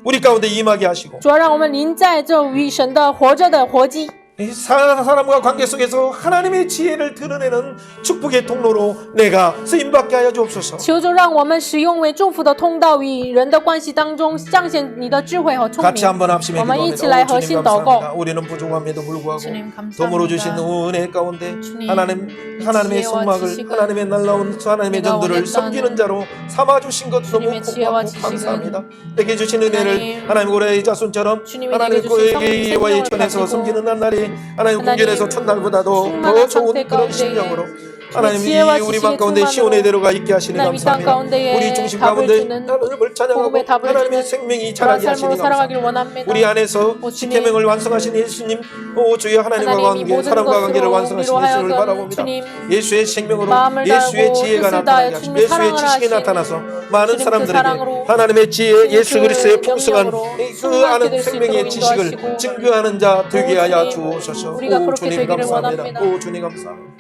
우리 가운데 임하게 하시고 主要让我们临在这与神的活着的活祭。 이 사람과 관계 속에서 하나님의 지혜를 드러내는 축복의 통로로 내가 쓰임받게 하여 주옵소서. 求主让我们使用为祝福的通道，与人的关系当中彰显你的智慧和聪 같이 明。 한번 합심해 我们一起 기도합니다. 来 오, 合 주님 心祷告。 감사합니다. 우리는 부족함에도 불구하고 주님 덤으로 주신 감사합니다. 은혜 가운데 주님, 하나님의 지혜와 손막을 지식을 하나님의 날라온 하나님의 내가 전도를 원했다는 섬기는 자로 삼아 주신 것 너무 주님의 지혜와 고맙고 지식을 감사합니다. 내게 주신 은혜를 하나님 고레의 자손처럼 주님이 하나님 내게 주신 고레의 생명을 천에서 가지고 섬기는 날이 하나님 하나님 궁전에서 첫날보다도 충만한 더 좋은 상태 그런 가운데 심령으로 하나님 이 지혜와 우리 지식의 맘 가운데 충만으로 시온의 대로가 있게 하시니 하나님 이 땅 감사합니다. 가운데에 우리 중심 답을 가운데 주는 하나님을 찬양하고 복음의 답을 하나님의 주는 생명이 그런 자라게 하시니 삶으로 살아가길 감사합니다. 원합니다. 우리 안에서 오, 주님. 십계명을 완성하신 예수님, 오 주여 하나님과 하나님이 관계, 모든 사람과 관계를 것으로 완성하신 우리로 예수를 하여금 바라봅니다. 주님 예수의 생명으로 마음을 예수의 다하고 지혜가 뜻을 나타나게 다하여 하시고 주님의 예수의 사랑을 지식이 하시고 나타나서 많은 주님 그 사람들에게 사랑으로 하나님의 지혜, 주님 예수 그 그리스도의 풍성한 영역으로 그 충만하게 아는 될수 생명의 있도록 지식을 인도하시고 증거하는 자 되게 오, 하여 주님, 주옵소서. 우리가 오 그렇게 주님 되기를 감사합니다. 원합니다. 오 주님 감사합니다.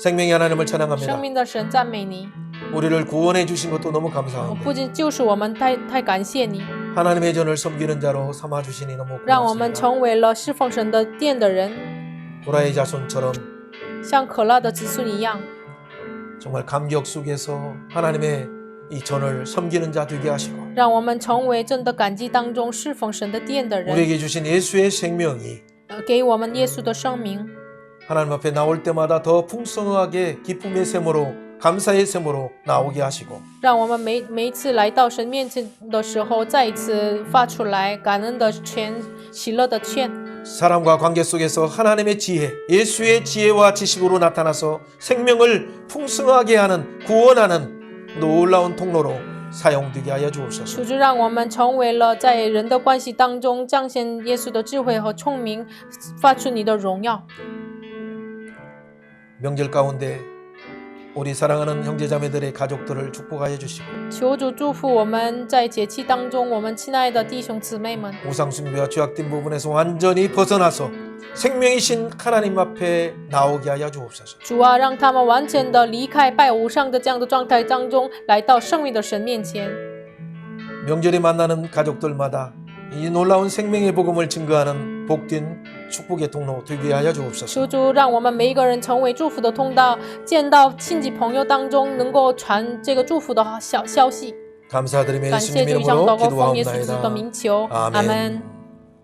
생명의 하나님을 찬양합니다. 生命的神赞美你， 우리를 구원해 주신 것도 너무 감사합니다. 不仅救赎我们，太感谢你， 하나님의 전을 섬기는 자로 삼아 주시니 너무 让我们 고맙습니다. 成为了侍奉神的殿的人， 보라의 자손처럼 像可乐的子孙一样， 정말 감격 속에서 하나님의 이 전을 섬기는 자 되게 하시고 让我们成为真的感激当中侍奉神的殿的人， 우리에게 주신 예수의 생명이 给我们耶稣的生命， 하나님 앞에 나올 때마다 더 풍성하게 기쁨의 샘으로 감사의 샘으로 나오게 하시고 让我们每一次来到神面前的时候，再一次发出来感恩的泉、喜乐的泉。 사람과 관계 속에서 하나님의 지혜, 예수의 지혜와 지식으로 나타나서 생명을 풍성하게 하는 구원하는 놀라운 통로로 사용되게 하여 주옵소서. 主就让我们成为了在人的关系当中彰显耶稣的智慧和聪明，发出你的荣耀。 명절 가운데 우리 사랑하는 형제자매들의 가족들을 축복하여 주시고 求主祝福我们在节气当中，我们亲爱的弟兄姊妹们， 우상숭배와 죄악된 부분에서 완전히 벗어나서 생명이신 하나님 앞에 나오게 하여 주옵소서. 主啊，让他们完全的离开拜偶像的这样的状态当中，来到圣命的神面前。 명절에 만나는 가족들마다 이 놀라운 생명의 복음을 증거하는 복된 축복의 통로 되게 하여 주옵소서. 求主让我们每一个人成为祝福的通道，见到亲戚朋友当中能够传这个祝福的消息。 감사드리며 感谢 예수님 主，向 이름으로 祷告奉耶稣基督的 기도하옵나이다. 名求， 아멘. 阿门。